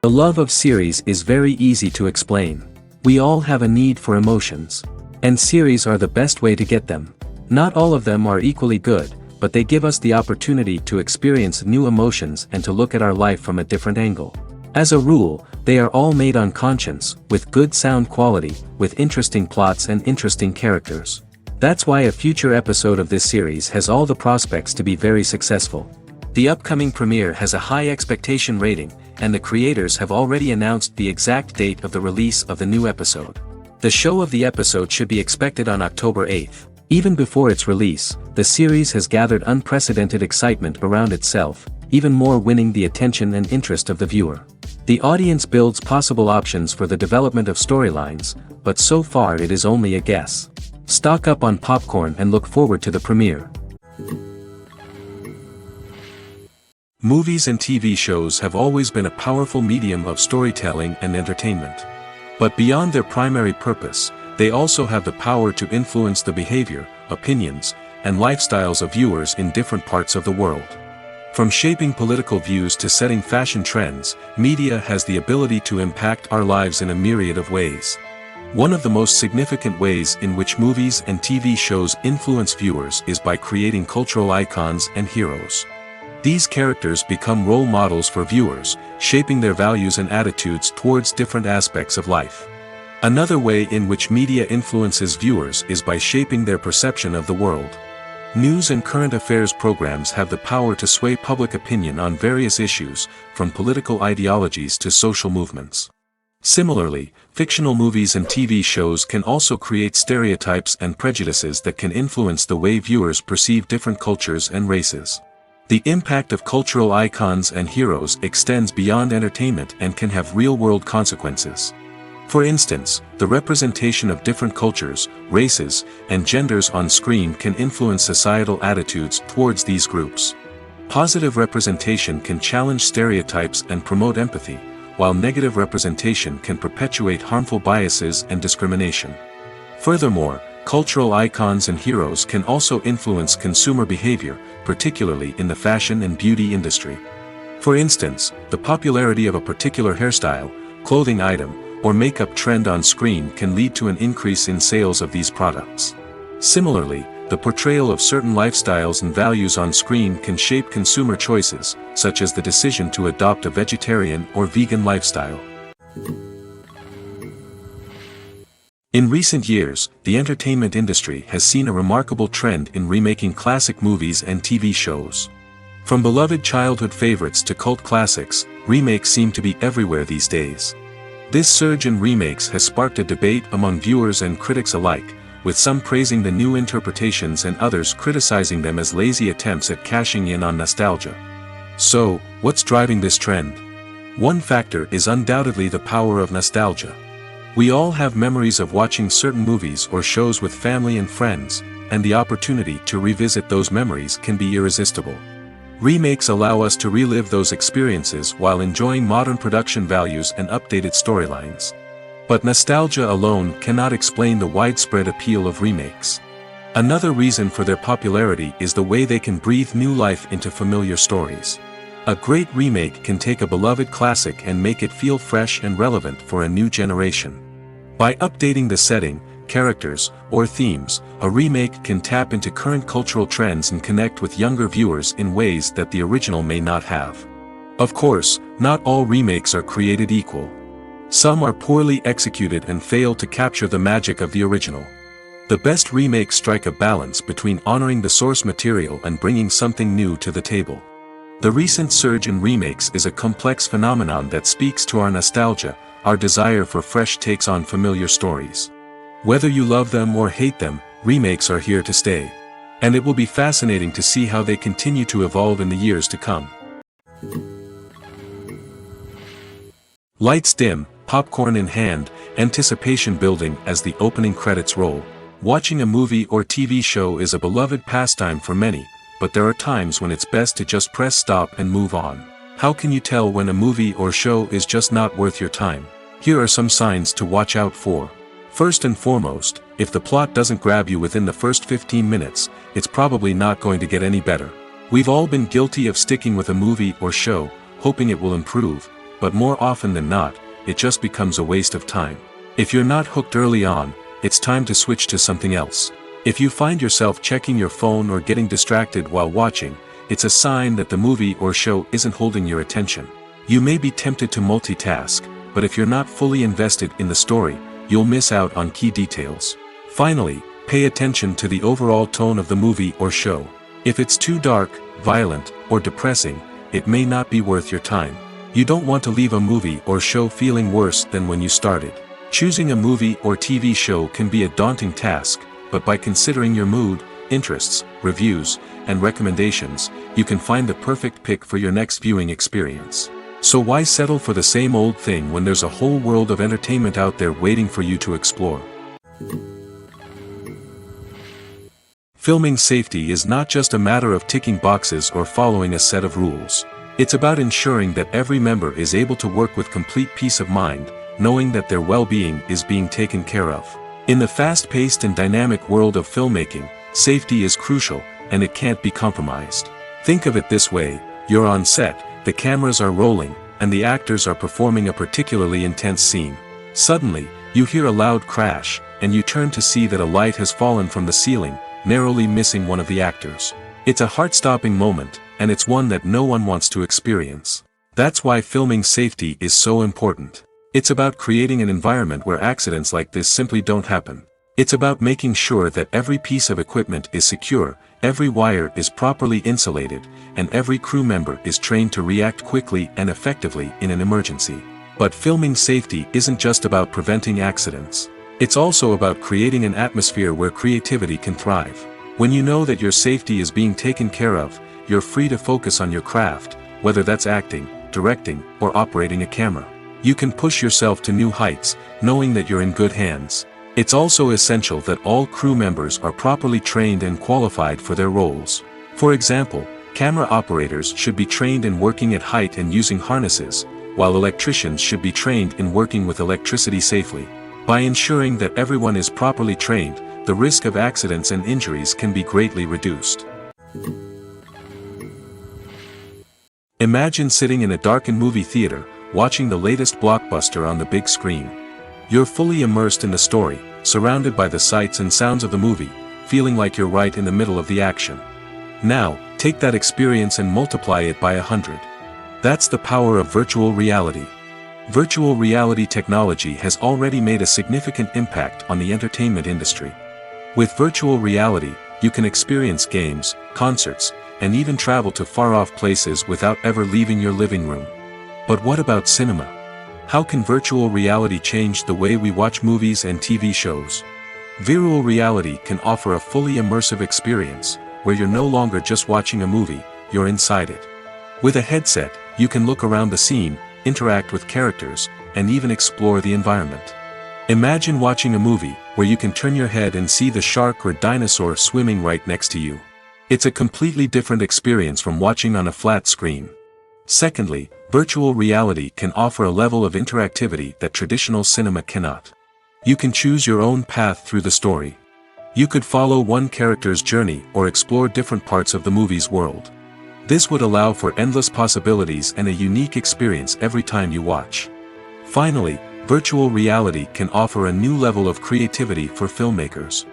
The love of series is very easy to explain. We all have a need for emotions. And series are the best way to get them. Not all of them are equally good, but they give us the opportunity to experience new emotions and to look at our life from a different angle. As a rule, they are all made on conscience, with good sound quality, with interesting plots and interesting characters. That's why a future episode of this series has all the prospects to be very successful. The upcoming premiere has a high expectation rating, and the creators have already announced the exact date of the release of the new episode. The show of the episode should be expected on October 8th. Even before its release, the series has gathered unprecedented excitement around itself, even more winning the attention and interest of the viewer. The audience builds possible options for the development of storylines, but so far it is only a guess. Stock up on popcorn and look forward to the premiere. Movies and TV shows have always been a powerful medium of storytelling and entertainment. But beyond their primary purpose, they also have the power to influence the behavior, opinions, and lifestyles of viewers in different parts of the world. From shaping political views to setting fashion trends, media has the ability to impact our lives in a myriad of ways. One of the most significant ways in which movies and TV shows influence viewers is by creating cultural icons and heroes. These characters become role models for viewers, shaping their values and attitudes towards different aspects of life. Another way in which media influences viewers is by shaping their perception of the world. News and current affairs programs have the power to sway public opinion on various issues, from political ideologies to social movements. Similarly, fictional movies and TV shows can also create stereotypes and prejudices that can influence the way viewers perceive different cultures and races. The impact of cultural icons and heroes extends beyond entertainment and can have real-world consequences. For instance, the representation of different cultures, races, and genders on screen can influence societal attitudes towards these groups. Positive representation can challenge stereotypes and promote empathy, while negative representation can perpetuate harmful biases and discrimination. Furthermore, cultural icons and heroes can also influence consumer behavior, particularly in the fashion and beauty industry. For instance, the popularity of a particular hairstyle, clothing item, or makeup trend on screen can lead to an increase in sales of these products. Similarly, the portrayal of certain lifestyles and values on screen can shape consumer choices, such as the decision to adopt a vegetarian or vegan lifestyle. In recent years, the entertainment industry has seen a remarkable trend in remaking classic movies and TV shows. From beloved childhood favorites to cult classics, remakes seem to be everywhere these days. This surge in remakes has sparked a debate among viewers and critics alike, with some praising the new interpretations and others criticizing them as lazy attempts at cashing in on nostalgia. So, what's driving this trend? One factor is undoubtedly the power of nostalgia. We all have memories of watching certain movies or shows with family and friends, and the opportunity to revisit those memories can be irresistible. Remakes allow us to relive those experiences while enjoying modern production values and updated storylines. But nostalgia alone cannot explain the widespread appeal of remakes. Another reason for their popularity is the way they can breathe new life into familiar stories. A great remake can take a beloved classic and make it feel fresh and relevant for a new generation. By updating the setting, characters, or themes, a remake can tap into current cultural trends and connect with younger viewers in ways that the original may not have. Of course, not all remakes are created equal. Some are poorly executed and fail to capture the magic of the original. The best remakes strike a balance between honoring the source material and bringing something new to the table. The recent surge in remakes is a complex phenomenon that speaks to our nostalgia, our desire for fresh takes on familiar stories. Whether you love them or hate them, remakes are here to stay. And it will be fascinating to see how they continue to evolve in the years to come. Lights dim, popcorn in hand, anticipation building as the opening credits roll. Watching a movie or TV show is a beloved pastime for many, but there are times when it's best to just press stop and move on. How can you tell when a movie or show is just not worth your time? Here are some signs to watch out for. First and foremost, if the plot doesn't grab you within the first 15 minutes, it's probably not going to get any better. We've all been guilty of sticking with a movie or show, hoping it will improve, but more often than not, it just becomes a waste of time. If you're not hooked early on, it's time to switch to something else. If you find yourself checking your phone or getting distracted while watching, it's a sign that the movie or show isn't holding your attention. You may be tempted to multitask, but if you're not fully invested in the story, you'll miss out on key details. Finally, pay attention to the overall tone of the movie or show. If it's too dark, violent, or depressing, it may not be worth your time. You don't want to leave a movie or show feeling worse than when you started. Choosing a movie or TV show can be a daunting task, but by considering your mood, interests, reviews, and recommendations, you can find the perfect pick for your next viewing experience. So why settle for the same old thing when there's a whole world of entertainment out there waiting for you to explore? Filming safety is not just a matter of ticking boxes or following a set of rules. It's about ensuring that every member is able to work with complete peace of mind, knowing that their well-being is being taken care of. In the fast-paced and dynamic world of filmmaking, safety is crucial, and it can't be compromised. Think of it this way: you're on set, the cameras are rolling, and the actors are performing a particularly intense scene. Suddenly, you hear a loud crash, and you turn to see that a light has fallen from the ceiling, narrowly missing one of the actors. It's a heart-stopping moment, and it's one that no one wants to experience. That's why filming safety is so important. It's about creating an environment where accidents like this simply don't happen. It's about making sure that every piece of equipment is secure, every wire is properly insulated, and every crew member is trained to react quickly and effectively in an emergency. But filming safety isn't just about preventing accidents. It's also about creating an atmosphere where creativity can thrive. When you know that your safety is being taken care of, you're free to focus on your craft, whether that's acting, directing, or operating a camera. You can push yourself to new heights, knowing that you're in good hands. It's also essential that all crew members are properly trained and qualified for their roles. For example, camera operators should be trained in working at height and using harnesses, while electricians should be trained in working with electricity safely. By ensuring that everyone is properly trained, the risk of accidents and injuries can be greatly reduced. Imagine sitting in a darkened movie theater, watching the latest blockbuster on the big screen. You're fully immersed in the story, surrounded by the sights and sounds of the movie, feeling like you're right in the middle of the action. Now, take that experience and multiply it by 100. That's the power of virtual reality. Virtual reality technology has already made a significant impact on the entertainment industry. With virtual reality, you can experience games, concerts, and even travel to far-off places without ever leaving your living room. But what about cinema? How can virtual reality change the way we watch movies and TV shows? Virtual reality can offer a fully immersive experience, where you're no longer just watching a movie, you're inside it. With a headset, you can look around the scene, interact with characters, and even explore the environment. Imagine watching a movie where you can turn your head and see the shark or dinosaur swimming right next to you. It's a completely different experience from watching on a flat screen. Secondly, virtual reality can offer a level of interactivity that traditional cinema cannot. You can choose your own path through the story. You could follow one character's journey or explore different parts of the movie's world. This would allow for endless possibilities and a unique experience every time you watch. Finally, virtual reality can offer a new level of creativity for filmmakers.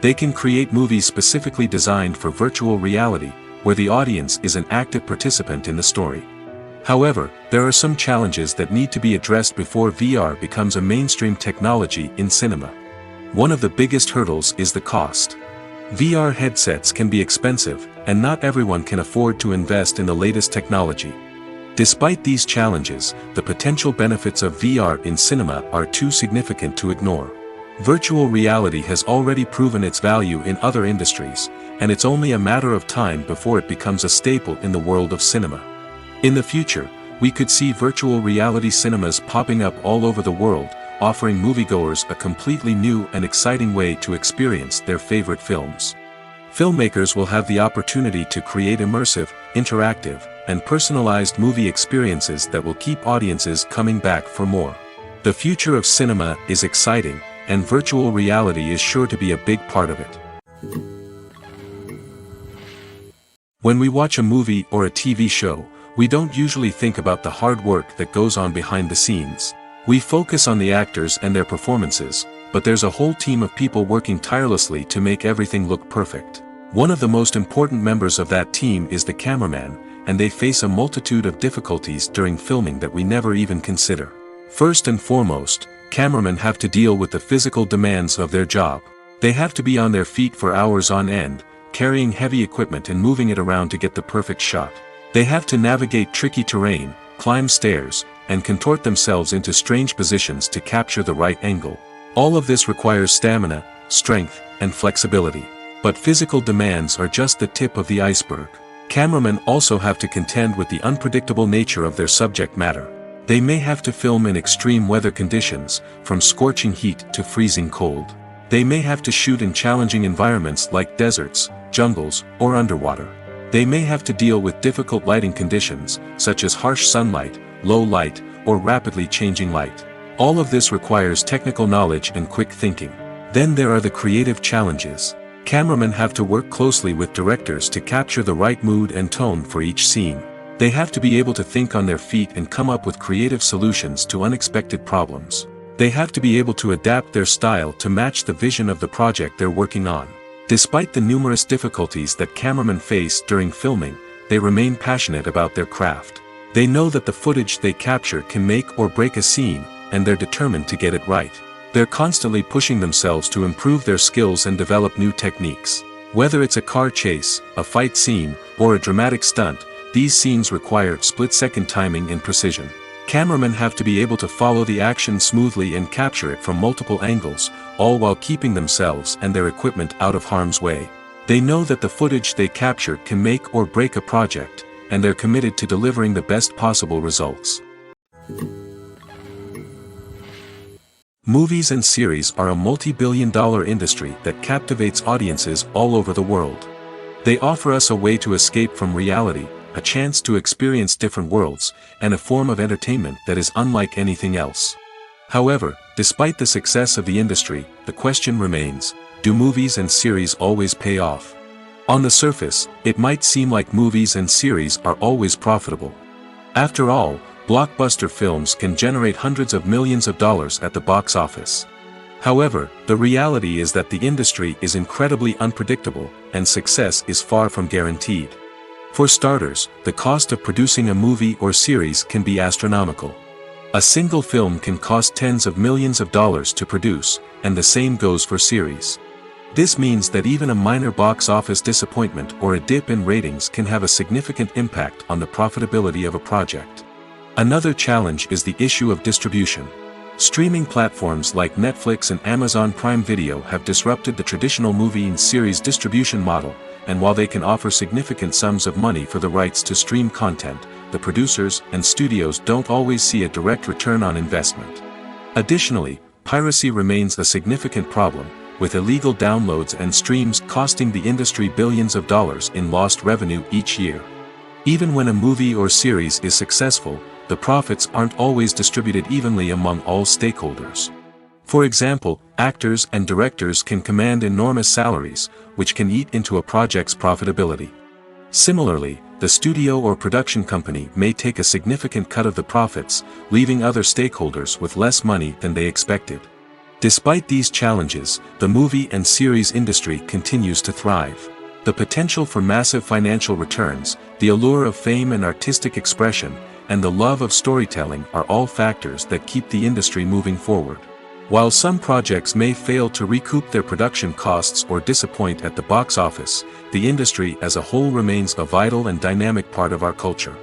They can create movies specifically designed for virtual reality, where the audience is an active participant in the story. However, there are some challenges that need to be addressed before VR becomes a mainstream technology in cinema. One of the biggest hurdles is the cost. VR headsets can be expensive, and not everyone can afford to invest in the latest technology. Despite these challenges, the potential benefits of VR in cinema are too significant to ignore. Virtual reality has already proven its value in other industries, and it's only a matter of time before it becomes a staple in the world of cinema. In the future, we could see virtual reality cinemas popping up all over the world, offering moviegoers a completely new and exciting way to experience their favorite films. Filmmakers will have the opportunity to create immersive, interactive, and personalized movie experiences that will keep audiences coming back for more. The future of cinema is exciting, and virtual reality is sure to be a big part of it. When we watch a movie or a TV show, We don't usually think about the hard work that goes on behind the scenes. We focus on the actors and their performances, but there's a whole team of people working tirelessly to make everything look perfect. One of the most important members of that team is the cameraman, and they face a multitude of difficulties during filming that we never even consider. First and foremost, cameramen have to deal with the physical demands of their job. They have to be on their feet for hours on end, carrying heavy equipment and moving it around to get the perfect shot. They have to navigate tricky terrain, climb stairs, and contort themselves into strange positions to capture the right angle. All of this requires stamina, strength, and flexibility. But physical demands are just the tip of the iceberg. Cameramen also have to contend with the unpredictable nature of their subject matter. They may have to film in extreme weather conditions, from scorching heat to freezing cold. They may have to shoot in challenging environments like deserts, jungles, or underwater. They may have to deal with difficult lighting conditions, such as harsh sunlight, low light, or rapidly changing light. All of this requires technical knowledge and quick thinking. Then there are the creative challenges. Cameramen have to work closely with directors to capture the right mood and tone for each scene. They have to be able to think on their feet and come up with creative solutions to unexpected problems. They have to be able to adapt their style to match the vision of the project they're working on. Despite the numerous difficulties that cameramen face during filming, they remain passionate about their craft. They know that the footage they capture can make or break a scene, and they're determined to get it right. They're constantly pushing themselves to improve their skills and develop new techniques. Whether it's a car chase, a fight scene, or a dramatic stunt, these scenes require split-second timing and precision. Cameramen have to be able to follow the action smoothly and capture it from multiple angles, all while keeping themselves and their equipment out of harm's way. They know that the footage they capture can make or break a project, and they're committed to delivering the best possible results. Movies and series are a multi-billion-dollar industry that captivates audiences all over the world. They offer us a way to escape from reality, a chance to experience different worlds, and a form of entertainment that is unlike anything else. However, despite the success of the industry, the question remains, do movies and series always pay off? On the surface, it might seem like movies and series are always profitable. After all, blockbuster films can generate hundreds of millions of dollars at the box office. However, the reality is that the industry is incredibly unpredictable, and success is far from guaranteed. For starters, the cost of producing a movie or series can be astronomical. A single film can cost tens of millions of dollars to produce, and the same goes for series. This means that even a minor box office disappointment or a dip in ratings can have a significant impact on the profitability of a project. Another challenge is the issue of distribution. Streaming platforms like Netflix and Amazon Prime Video have disrupted the traditional movie and series distribution model, and while they can offer significant sums of money for the rights to stream content, the producers and studios don't always see a direct return on investment. Additionally, piracy remains a significant problem, with illegal downloads and streams costing the industry billions of dollars in lost revenue each year. Even when a movie or series is successful, the profits aren't always distributed evenly among all stakeholders. For example, actors and directors can command enormous salaries, which can eat into a project's profitability. Similarly, the studio or production company may take a significant cut of the profits, leaving other stakeholders with less money than they expected. Despite these challenges, the movie and series industry continues to thrive. The potential for massive financial returns, the allure of fame and artistic expression, and the love of storytelling are all factors that keep the industry moving forward. While some projects may fail to recoup their production costs or disappoint at the box office, the industry as a whole remains a vital and dynamic part of our culture.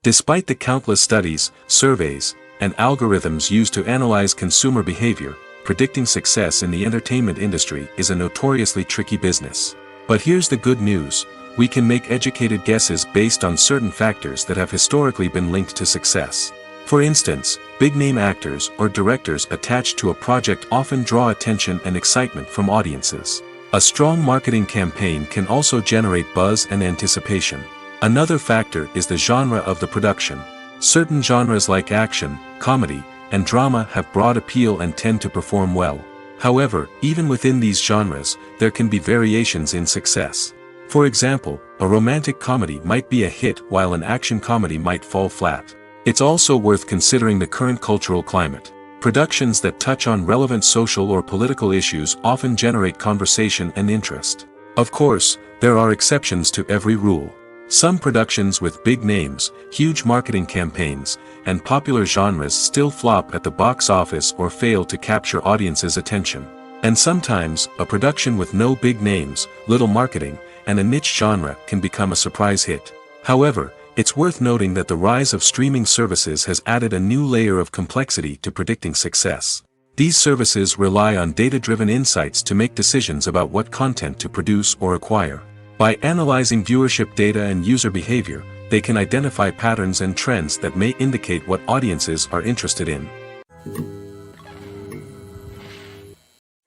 Despite the countless studies, surveys, and algorithms used to analyze consumer behavior, predicting success in the entertainment industry is a notoriously tricky business. But here's the good news. We can make educated guesses based on certain factors that have historically been linked to success. For instance, big-name actors or directors attached to a project often draw attention and excitement from audiences. A strong marketing campaign can also generate buzz and anticipation. Another factor is the genre of the production. Certain genres like action, comedy, and drama have broad appeal and tend to perform well. However, even within these genres, there can be variations in success. For example, A romantic comedy might be a hit while an action comedy might fall flat. It's also worth considering the current cultural climate. Productions that touch on relevant social or political issues often generate conversation and interest. Of course, there are exceptions to every rule. Some productions with big names, huge marketing campaigns, and popular genres still flop at the box office or fail to capture audiences' attention. And sometimes, a production with no big names, little marketing, and a niche genre can become a surprise hit. However, it's worth noting that the rise of streaming services has added a new layer of complexity to predicting success. These services rely on data-driven insights to make decisions about what content to produce or acquire. By analyzing viewership data and user behavior, they can identify patterns and trends that may indicate what audiences are interested in.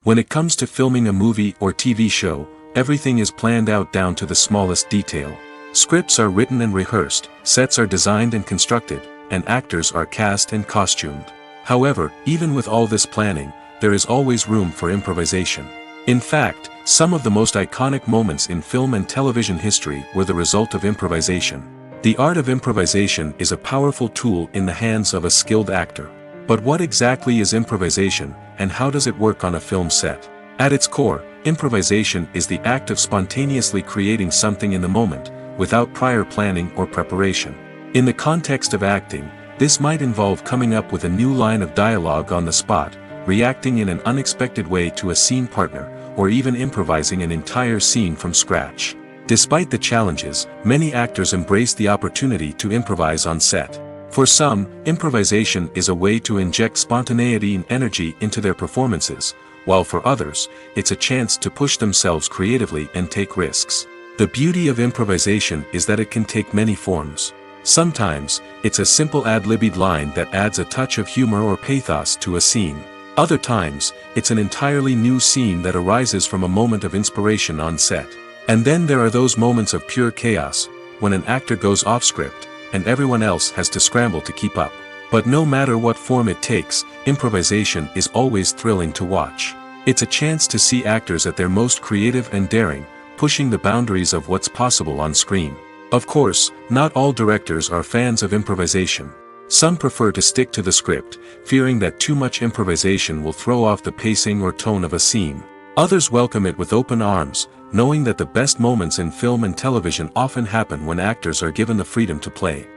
When it comes to filming a movie or TV show, everything is planned out down to the smallest detail. Scripts are written and rehearsed, sets are designed and constructed, and actors are cast and costumed. However, even with all this planning, there is always room for improvisation. In fact, some of the most iconic moments in film and television history were the result of improvisation. The art of improvisation is a powerful tool in the hands of a skilled actor. But what exactly is improvisation, and how does it work on a film set? At its core, improvisation is the act of spontaneously creating something in the moment, without prior planning or preparation. In the context of acting, this might involve coming up with a new line of dialogue on the spot, reacting in an unexpected way to a scene partner, or even improvising an entire scene from scratch. Despite the challenges, many actors embrace the opportunity to improvise on set. For some, improvisation is a way to inject spontaneity and energy into their performances, while for others, it's a chance to push themselves creatively and take risks. The beauty of improvisation is that it can take many forms. Sometimes, it's a simple ad-libbed line that adds a touch of humor or pathos to a scene. Other times, it's an entirely new scene that arises from a moment of inspiration on set. And then there are those moments of pure chaos, when an actor goes off script, and everyone else has to scramble to keep up. But no matter what form it takes, improvisation is always thrilling to watch. It's a chance to see actors at their most creative and daring, pushing the boundaries of what's possible on screen. Of course, not all directors are fans of improvisation. Some prefer to stick to the script, fearing that too much improvisation will throw off the pacing or tone of a scene. Others welcome it with open arms, knowing that the best moments in film and television often happen when actors are given the freedom to play.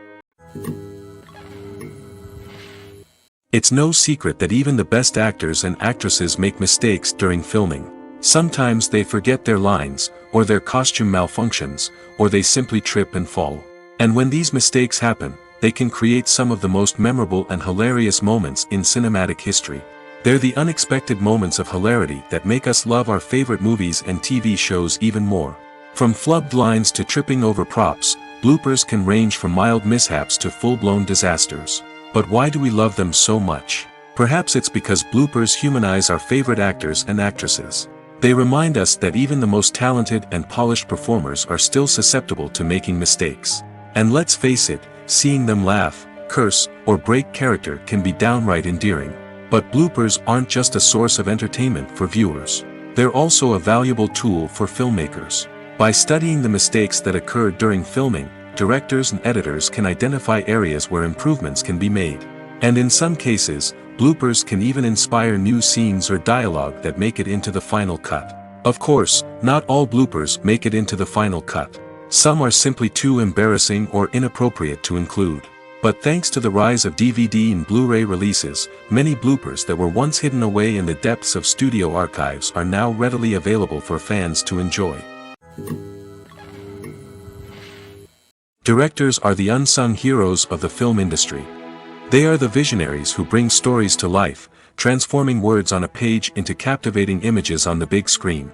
It's no secret that even the best actors and actresses make mistakes during filming. Sometimes they forget their lines, or their costume malfunctions, or they simply trip and fall. And when these mistakes happen, they can create some of the most memorable and hilarious moments in cinematic history. They're the unexpected moments of hilarity that make us love our favorite movies and TV shows even more. From flubbed lines to tripping over props, bloopers can range from mild mishaps to full-blown disasters. But why do we love them so much? Perhaps it's because bloopers humanize our favorite actors and actresses. They remind us that even the most talented and polished performers are still susceptible to making mistakes. And let's face it, seeing them laugh, curse, or break character can be downright endearing. But bloopers aren't just a source of entertainment for viewers. They're also a valuable tool for filmmakers. By studying the mistakes that occurred during filming, directors and editors can identify areas where improvements can be made. And in some cases, bloopers can even inspire new scenes or dialogue that make it into the final cut. Of course, not all bloopers make it into the final cut. Some are simply too embarrassing or inappropriate to include. But thanks to the rise of DVD and Blu-ray releases, many bloopers that were once hidden away in the depths of studio archives are now readily available for fans to enjoy. Directors are the unsung heroes of the film industry. They are the visionaries who bring stories to life, transforming words on a page into captivating images on the big screen.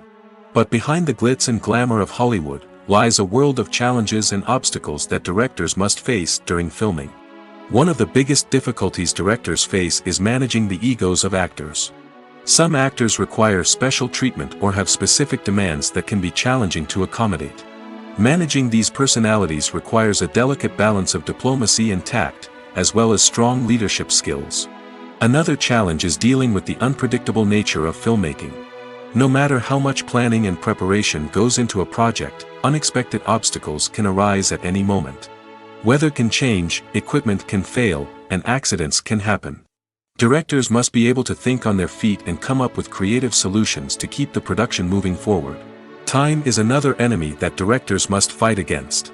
But behind the glitz and glamour of Hollywood, lies a world of challenges and obstacles that directors must face during filming. One of the biggest difficulties directors face is managing the egos of actors. Some actors require special treatment or have specific demands that can be challenging to accommodate. Managing these personalities requires a delicate balance of diplomacy and tact, as well as strong leadership skills. Another challenge is dealing with the unpredictable nature of filmmaking. No matter how much planning and preparation goes into a project, unexpected obstacles can arise at any moment. Weather can change, equipment can fail, and accidents can happen. Directors must be able to think on their feet and come up with creative solutions to keep the production moving forward. Time is another enemy that directors must fight against.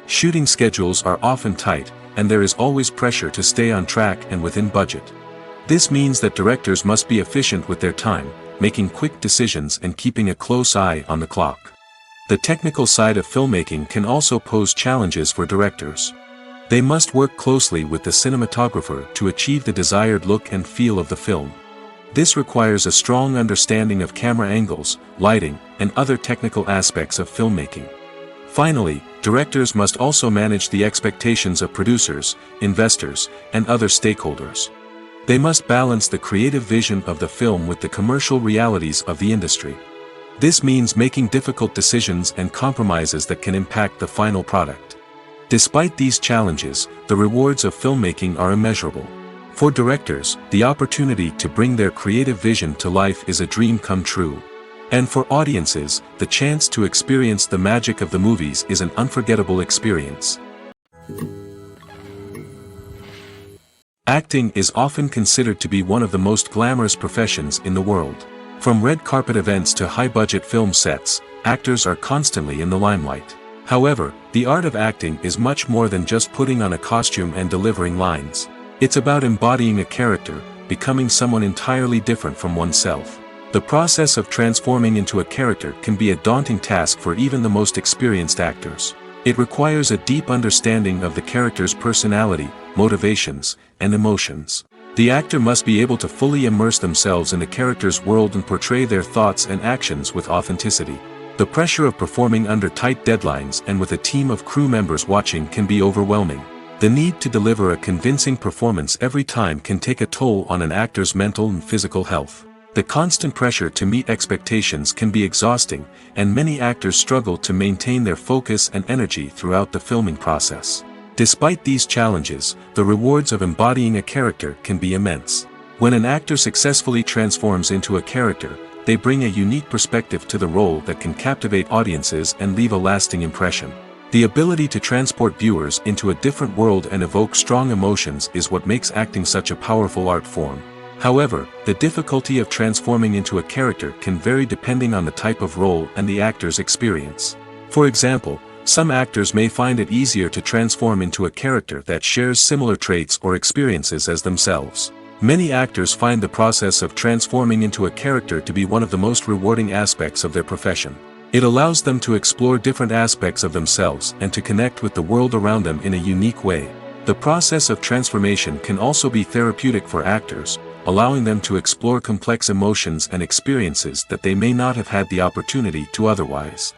Shooting schedules are often tight, and there is always pressure to stay on track and within budget. This means that directors must be efficient with their time, making quick decisions and keeping a close eye on the clock. The technical side of filmmaking can also pose challenges for directors. They must work closely with the cinematographer to achieve the desired look and feel of the film. This requires a strong understanding of camera angles, lighting, and other technical aspects of filmmaking. Finally, directors must also manage the expectations of producers, investors, and other stakeholders. They must balance the creative vision of the film with the commercial realities of the industry. This means making difficult decisions and compromises that can impact the final product. Despite these challenges, the rewards of filmmaking are immeasurable. For directors, the opportunity to bring their creative vision to life is a dream come true. And for audiences, the chance to experience the magic of the movies is an unforgettable experience. Acting is often considered to be one of the most glamorous professions in the world. From red carpet events to high-budget film sets, actors are constantly in the limelight. However, the art of acting is much more than just putting on a costume and delivering lines. It's about embodying a character, becoming someone entirely different from oneself. The process of transforming into a character can be a daunting task for even the most experienced actors. It requires a deep understanding of the character's personality, motivations, and emotions. The actor must be able to fully immerse themselves in the character's world and portray their thoughts and actions with authenticity. The pressure of performing under tight deadlines and with a team of crew members watching can be overwhelming. The need to deliver a convincing performance every time can take a toll on an actor's mental and physical health. The constant pressure to meet expectations can be exhausting, and many actors struggle to maintain their focus and energy throughout the filming process. Despite these challenges, the rewards of embodying a character can be immense. When an actor successfully transforms into a character, they bring a unique perspective to the role that can captivate audiences and leave a lasting impression. The ability to transport viewers into a different world and evoke strong emotions is what makes acting such a powerful art form. However, the difficulty of transforming into a character can vary depending on the type of role and the actor's experience. For example, some actors may find it easier to transform into a character that shares similar traits or experiences as themselves. Many actors find the process of transforming into a character to be one of the most rewarding aspects of their profession. It allows them to explore different aspects of themselves and to connect with the world around them in a unique way. The process of transformation can also be therapeutic for actors, allowing them to explore complex emotions and experiences that they may not have had the opportunity to otherwise.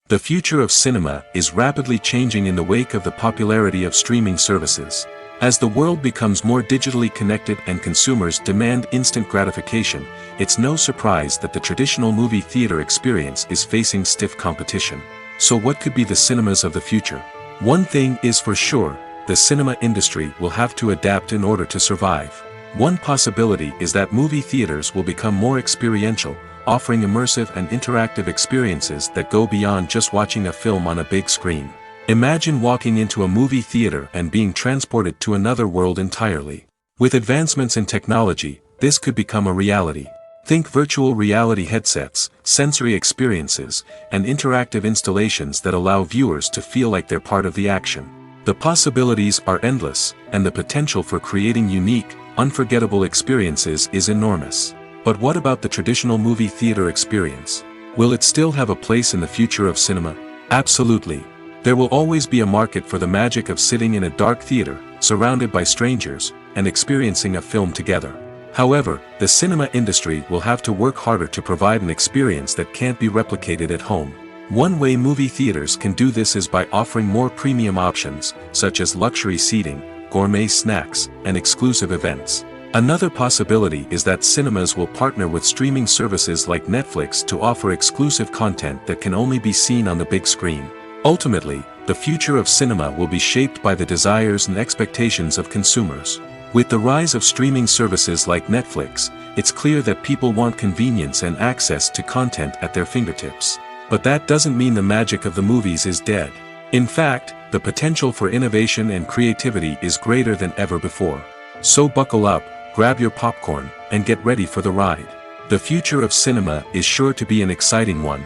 The future of cinema is rapidly changing in the wake of the popularity of streaming services. As the world becomes more digitally connected and consumers demand instant gratification, it's no surprise that the traditional movie theater experience is facing stiff competition. So what could be the cinemas of the future? One thing is for sure, the cinema industry will have to adapt in order to survive. One possibility is that movie theaters will become more experiential, offering immersive and interactive experiences that go beyond just watching a film on a big screen. Imagine walking into a movie theater and being transported to another world entirely. With advancements in technology, this could become a reality. Think virtual reality headsets, sensory experiences, and interactive installations that allow viewers to feel like they're part of the action. The possibilities are endless, and the potential for creating unique, unforgettable experiences is enormous. But what about the traditional movie theater experience? Will it still have a place in the future of cinema? Absolutely. There will always be a market for the magic of sitting in a dark theater, surrounded by strangers, and experiencing a film together. However, the cinema industry will have to work harder to provide an experience that can't be replicated at home. One way movie theaters can do this is by offering more premium options, such as luxury seating, gourmet snacks, and exclusive events. Another possibility is that cinemas will partner with streaming services like Netflix to offer exclusive content that can only be seen on the big screen. Ultimately, the future of cinema will be shaped by the desires and expectations of consumers. With the rise of streaming services like Netflix, it's clear that people want convenience and access to content at their fingertips. But that doesn't mean the magic of the movies is dead. In fact, the potential for innovation and creativity is greater than ever before. So buckle up, grab your popcorn, and get ready for the ride. The future of cinema is sure to be an exciting one.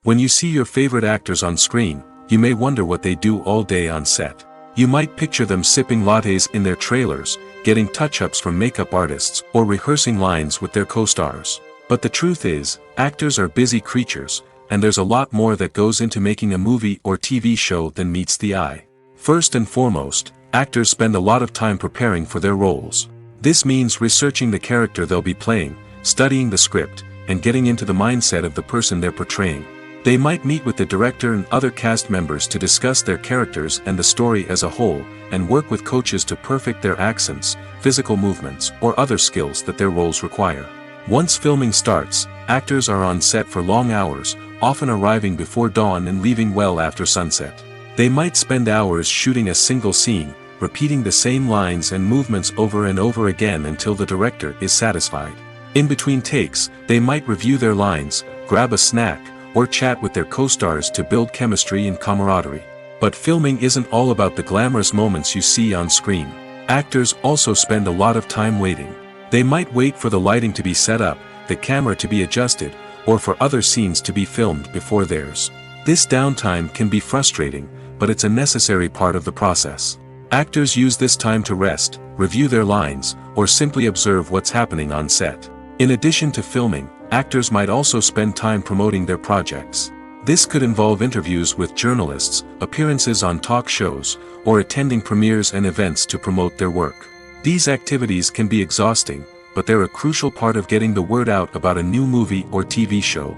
When you see your favorite actors on screen, you may wonder what they do all day on set. You might picture them sipping lattes in their trailers, getting touch-ups from makeup artists, or rehearsing lines with their co-stars. But the truth is, actors are busy creatures, and there's a lot more that goes into making a movie or TV show than meets the eye. First and foremost, actors spend a lot of time preparing for their roles. This means researching the character they'll be playing, studying the script, and getting into the mindset of the person they're portraying. They might meet with the director and other cast members to discuss their characters and the story as a whole, and work with coaches to perfect their accents, physical movements, or other skills that their roles require. Once filming starts, actors are on set for long hours, often arriving before dawn and leaving well after sunset. They might spend hours shooting a single scene, repeating the same lines and movements over and over again until the director is satisfied. In between takes, they might review their lines, grab a snack, or chat with their co-stars to build chemistry and camaraderie. But filming isn't all about the glamorous moments you see on screen. Actors also spend a lot of time waiting. They might wait for the lighting to be set up, the camera to be adjusted, or for other scenes to be filmed before theirs. This downtime can be frustrating, but it's a necessary part of the process. Actors use this time to rest, review their lines, or simply observe what's happening on set. In addition to filming, actors might also spend time promoting their projects. This could involve interviews with journalists, appearances on talk shows, or attending premieres and events to promote their work. These activities can be exhausting, but they're a crucial part of getting the word out about a new movie or TV show.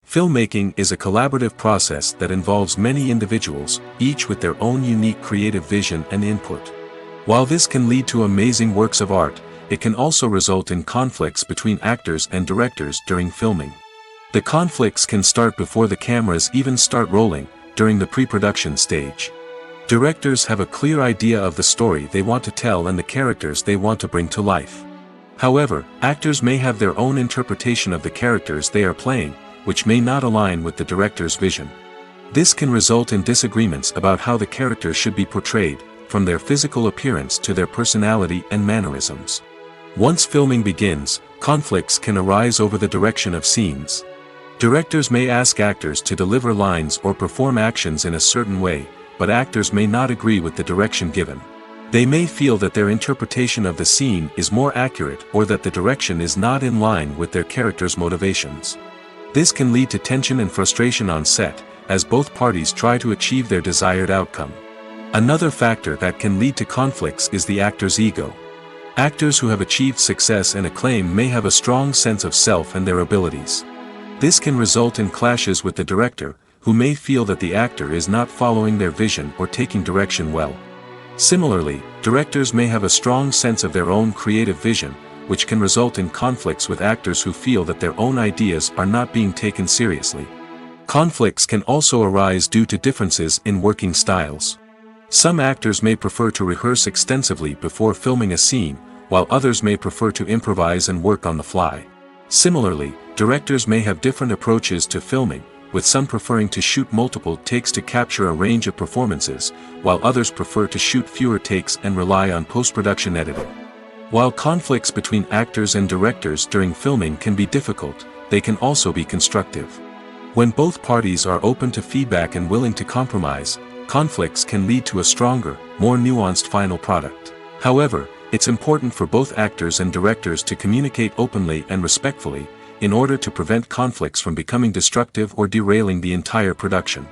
Filmmaking is a collaborative process that involves many individuals, each with their own unique creative vision and input. While this can lead to amazing works of art, it can also result in conflicts between actors and directors during filming. The conflicts can start before the cameras even start rolling, during the pre-production stage. Directors have a clear idea of the story they want to tell and the characters they want to bring to life. However, actors may have their own interpretation of the characters they are playing, which may not align with the director's vision. This can result in disagreements about how the characters should be portrayed, from their physical appearance to their personality and mannerisms. Once filming begins, conflicts can arise over the direction of scenes. Directors may ask actors to deliver lines or perform actions in a certain way, but actors may not agree with the direction given. They may feel that their interpretation of the scene is more accurate or that the direction is not in line with their character's motivations. This can lead to tension and frustration on set, as both parties try to achieve their desired outcome. Another factor that can lead to conflicts is the actor's ego. Actors who have achieved success and acclaim may have a strong sense of self and their abilities. This can result in clashes with the director, who may feel that the actor is not following their vision or taking direction well. Similarly, directors may have a strong sense of their own creative vision, which can result in conflicts with actors who feel that their own ideas are not being taken seriously. Conflicts can also arise due to differences in working styles. Some actors may prefer to rehearse extensively before filming a scene, while others may prefer to improvise and work on the fly. Similarly, directors may have different approaches to filming, with some preferring to shoot multiple takes to capture a range of performances, while others prefer to shoot fewer takes and rely on post-production editing. While conflicts between actors and directors during filming can be difficult, they can also be constructive. When both parties are open to feedback and willing to compromise, conflicts can lead to a stronger, more nuanced final product. However, it's important for both actors and directors to communicate openly and respectfully, in order to prevent conflicts from becoming destructive or derailing the entire production.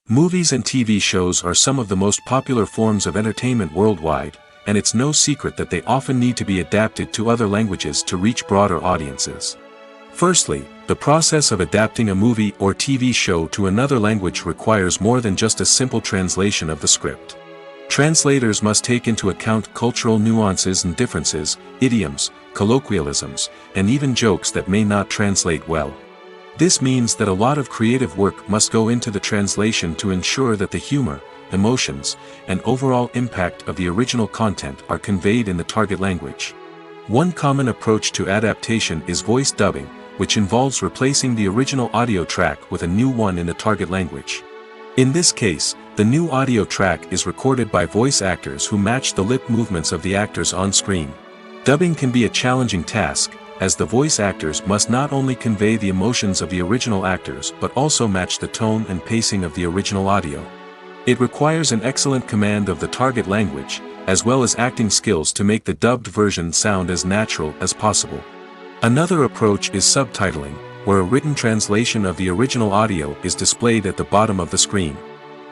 Movies and TV shows are some of the most popular forms of entertainment worldwide, and it's no secret that they often need to be adapted to other languages to reach broader audiences. Firstly, the process of adapting a movie or TV show to another language requires more than just a simple translation of the script. Translators must take into account cultural nuances and differences, idioms, colloquialisms, and even jokes that may not translate well. This means that a lot of creative work must go into the translation to ensure that the humor, emotions, and overall impact of the original content are conveyed in the target language. One common approach to adaptation is voice dubbing, which involves replacing the original audio track with a new one in the target language. In this case, the new audio track is recorded by voice actors who match the lip movements of the actors on screen. Dubbing can be a challenging task, as the voice actors must not only convey the emotions of the original actors but also match the tone and pacing of the original audio. It requires an excellent command of the target language, as well as acting skills to make the dubbed version sound as natural as possible. Another approach is subtitling, where a written translation of the original audio is displayed at the bottom of the screen.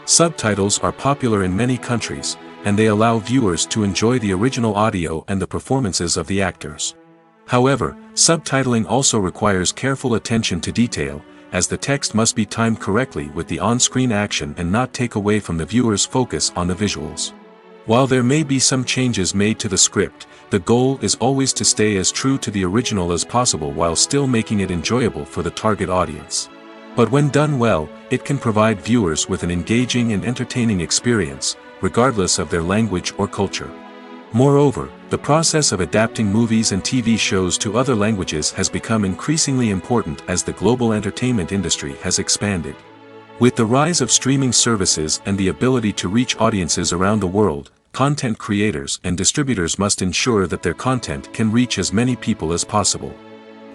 Subtitles are popular in many countries, and they allow viewers to enjoy the original audio and the performances of the actors. However, subtitling also requires careful attention to detail, as the text must be timed correctly with the on-screen action and not take away from the viewer's focus on the visuals. While there may be some changes made to the script, the goal is always to stay as true to the original as possible while still making it enjoyable for the target audience. But when done well, it can provide viewers with an engaging and entertaining experience, regardless of their language or culture. Moreover, the process of adapting movies and TV shows to other languages has become increasingly important as the global entertainment industry has expanded. With the rise of streaming services and the ability to reach audiences around the world, content creators and distributors must ensure that their content can reach as many people as possible.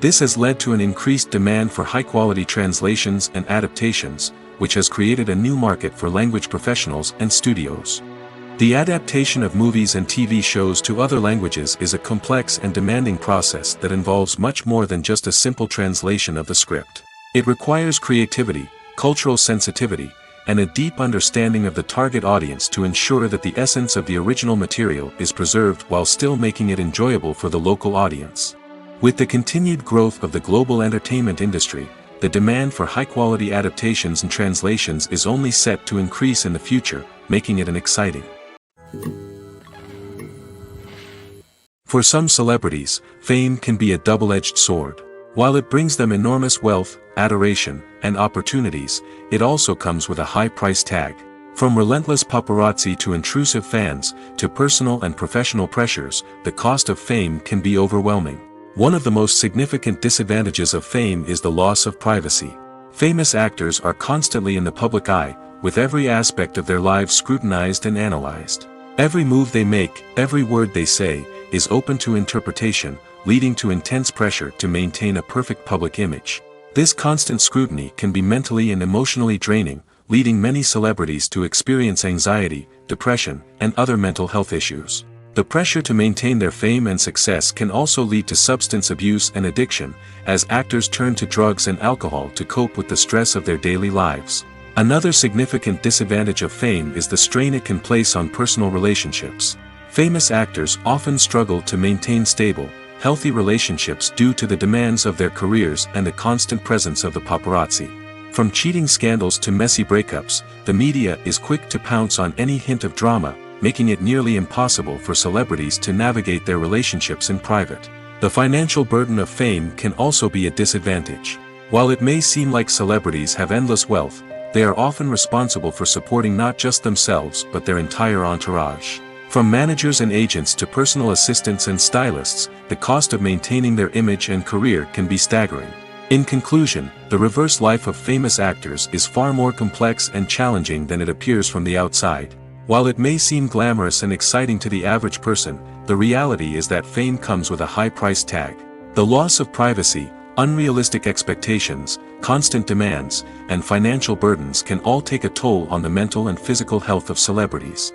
This has led to an increased demand for high-quality translations and adaptations, which has created a new market for language professionals and studios. The adaptation of movies and TV shows to other languages is a complex and demanding process that involves much more than just a simple translation of the script. It requires creativity, cultural sensitivity, and a deep understanding of the target audience to ensure that the essence of the original material is preserved while still making it enjoyable for the local audience. With the continued growth of the global entertainment industry, the demand for high-quality adaptations and translations is only set to increase in the future, making it an exciting. For some celebrities, fame can be a double-edged sword. While it brings them enormous wealth, adoration, and opportunities, it also comes with a high price tag. From relentless paparazzi to intrusive fans, to personal and professional pressures, the cost of fame can be overwhelming. One of the most significant disadvantages of fame is the loss of privacy. Famous actors are constantly in the public eye, with every aspect of their lives scrutinized and analyzed. Every move they make, every word they say, is open to interpretation, leading to intense pressure to maintain a perfect public image. This constant scrutiny can be mentally and emotionally draining, leading many celebrities to experience anxiety, depression, and other mental health issues. The pressure to maintain their fame and success can also lead to substance abuse and addiction, as actors turn to drugs and alcohol to cope with the stress of their daily lives. Another significant disadvantage of fame is the strain it can place on personal relationships. Famous actors often struggle to maintain stable, healthy relationships due to the demands of their careers and the constant presence of the paparazzi. From cheating scandals to messy breakups, the media is quick to pounce on any hint of drama, making it nearly impossible for celebrities to navigate their relationships in private. The financial burden of fame can also be a disadvantage. While it may seem like celebrities have endless wealth, they are often responsible for supporting not just themselves but their entire entourage. From managers and agents to personal assistants and stylists, the cost of maintaining their image and career can be staggering. In conclusion, the reverse life of famous actors is far more complex and challenging than it appears from the outside. While it may seem glamorous and exciting to the average person, the reality is that fame comes with a high price tag. The loss of privacy, unrealistic expectations, constant demands, and financial burdens can all take a toll on the mental and physical health of celebrities.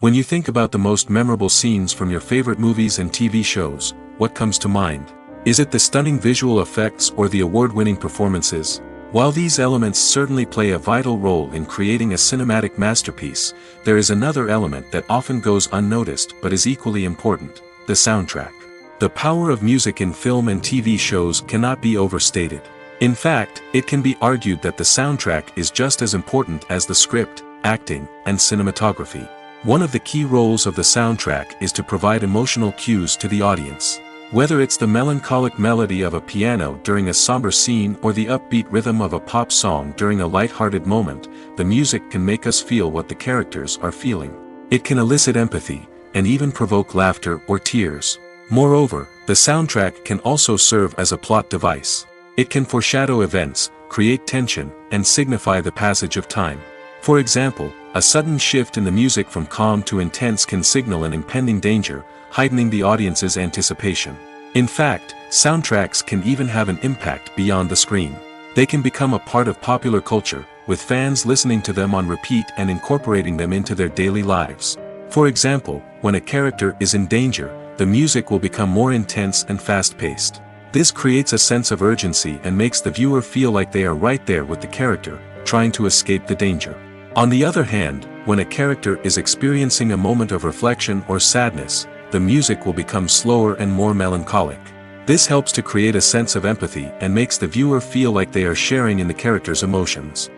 When you think about the most memorable scenes from your favorite movies and TV shows, what comes to mind? Is it the stunning visual effects or the award-winning performances? While these elements certainly play a vital role in creating a cinematic masterpiece, there is another element that often goes unnoticed but is equally important: the soundtrack. The power of music in film and TV shows cannot be overstated. In fact, it can be argued that the soundtrack is just as important as the script, acting, and cinematography. One of the key roles of the soundtrack is to provide emotional cues to the audience. Whether it's the melancholic melody of a piano during a somber scene or the upbeat rhythm of a pop song during a light-hearted moment, the music can make us feel what the characters are feeling. It can elicit empathy, and even provoke laughter or tears. Moreover, the soundtrack can also serve as a plot device. It can foreshadow events, create tension, and signify the passage of time. For example, a sudden shift in the music from calm to intense can signal an impending danger, heightening the audience's anticipation. In fact, soundtracks can even have an impact beyond the screen. They can become a part of popular culture, with fans listening to them on repeat and incorporating them into their daily lives. For example, when a character is in danger, the music will become more intense and fast-paced. This creates a sense of urgency and makes the viewer feel like they are right there with the character, trying to escape the danger. On the other hand, when a character is experiencing a moment of reflection or sadness, the music will become slower and more melancholic. This helps to create a sense of empathy and makes the viewer feel like they are sharing in the character's emotions.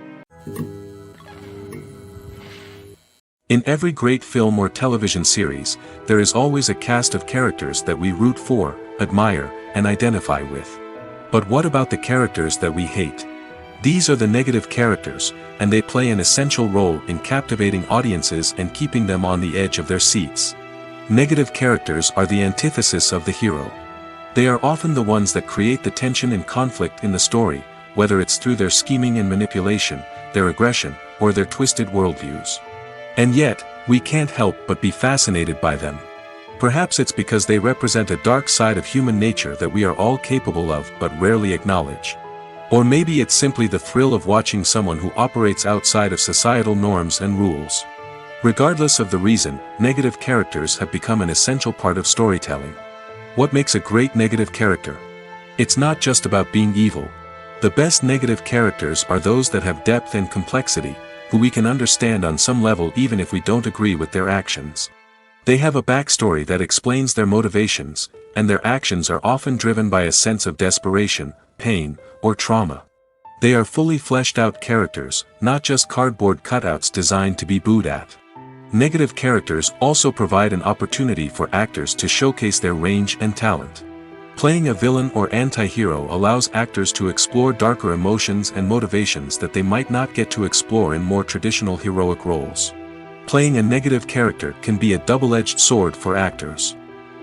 In every great film or television series, there is always a cast of characters that we root for, admire, and identify with. But what about the characters that we hate? These are the negative characters, and they play an essential role in captivating audiences and keeping them on the edge of their seats. Negative characters are the antithesis of the hero. They are often the ones that create the tension and conflict in the story, whether it's through their scheming and manipulation, their aggression, or their twisted worldviews. And yet, we can't help but be fascinated by them. Perhaps it's because they represent a dark side of human nature that we are all capable of but rarely acknowledge. Or maybe it's simply the thrill of watching someone who operates outside of societal norms and rules. Regardless of the reason, negative characters have become an essential part of storytelling. What makes a great negative character? It's not just about being evil. The best negative characters are those that have depth and complexity, who we can understand on some level even if we don't agree with their actions. They have a backstory that explains their motivations, and their actions are often driven by a sense of desperation, pain, or trauma. They are fully fleshed out characters, not just cardboard cutouts designed to be booed at. Negative characters also provide an opportunity for actors to showcase their range and talent. Playing a villain or anti-hero allows actors to explore darker emotions and motivations that they might not get to explore in more traditional heroic roles. Playing a negative character can be a double-edged sword for actors.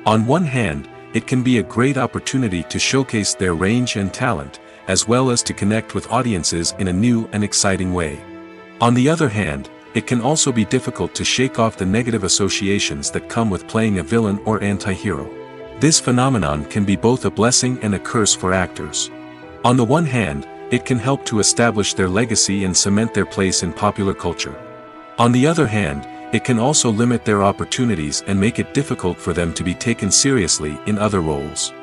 On one hand, it can be a great opportunity to showcase their range and talent, as well as to connect with audiences in a new and exciting way. On the other hand, it can also be difficult to shake off the negative associations that come with playing a villain or anti-hero. This phenomenon can be both a blessing and a curse for actors. On the one hand, it can help to establish their legacy and cement their place in popular culture. On the other hand, it can also limit their opportunities and make it difficult for them to be taken seriously in other roles.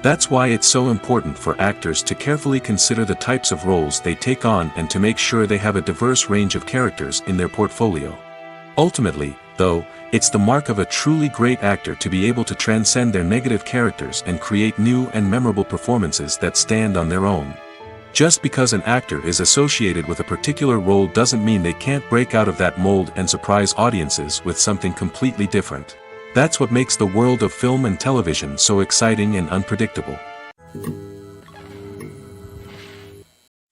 That's why it's so important for actors to carefully consider the types of roles they take on and to make sure they have a diverse range of characters in their portfolio. Ultimately, though, it's the mark of a truly great actor to be able to transcend their negative characters and create new and memorable performances that stand on their own. Just because an actor is associated with a particular role doesn't mean they can't break out of that mold and surprise audiences with something completely different. That's what makes the world of film and television so exciting and unpredictable.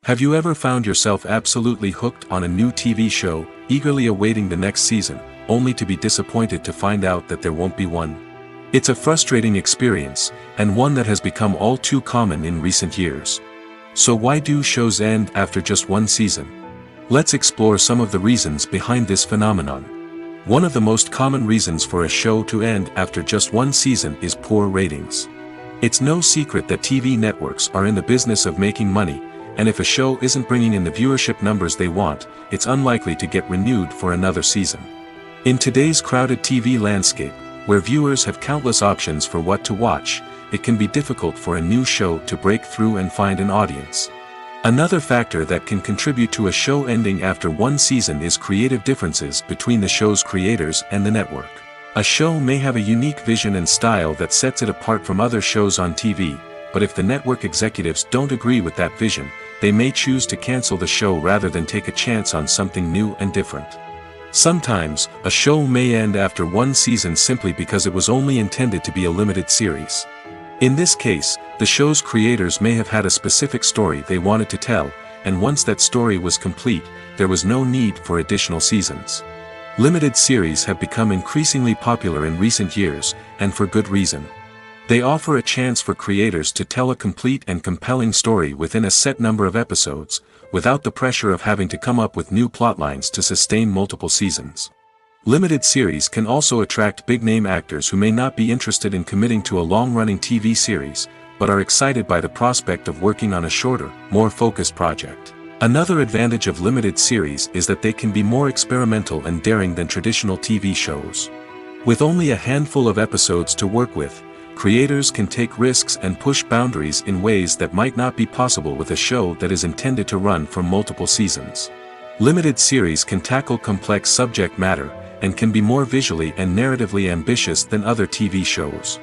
Have you ever found yourself absolutely hooked on a new TV show, eagerly awaiting the next season, only to be disappointed to find out that there won't be one? It's a frustrating experience, and one that has become all too common in recent years. So why do shows end after just one season? Let's explore some of the reasons behind this phenomenon. One of the most common reasons for a show to end after just one season is poor ratings. It's no secret that TV networks are in the business of making money, and if a show isn't bringing in the viewership numbers they want, it's unlikely to get renewed for another season. In today's crowded TV landscape, where viewers have countless options for what to watch, it can be difficult for a new show to break through and find an audience. Another factor that can contribute to a show ending after one season is creative differences between the show's creators and the network. A show may have a unique vision and style that sets it apart from other shows on TV, but if the network executives don't agree with that vision, they may choose to cancel the show rather than take a chance on something new and different. Sometimes, a show may end after one season simply because it was only intended to be a limited series. In this case, the show's creators may have had a specific story they wanted to tell, and once that story was complete, there was no need for additional seasons. Limited series have become increasingly popular in recent years, and for good reason. They offer a chance for creators to tell a complete and compelling story within a set number of episodes, without the pressure of having to come up with new plotlines to sustain multiple seasons. Limited series can also attract big-name actors who may not be interested in committing to a long-running TV series, but are excited by the prospect of working on a shorter, more focused project. Another advantage of limited series is that they can be more experimental and daring than traditional TV shows. With only a handful of episodes to work with, creators can take risks and push boundaries in ways that might not be possible with a show that is intended to run for multiple seasons. Limited series can tackle complex subject matter, and can be more visually and narratively ambitious than other TV shows.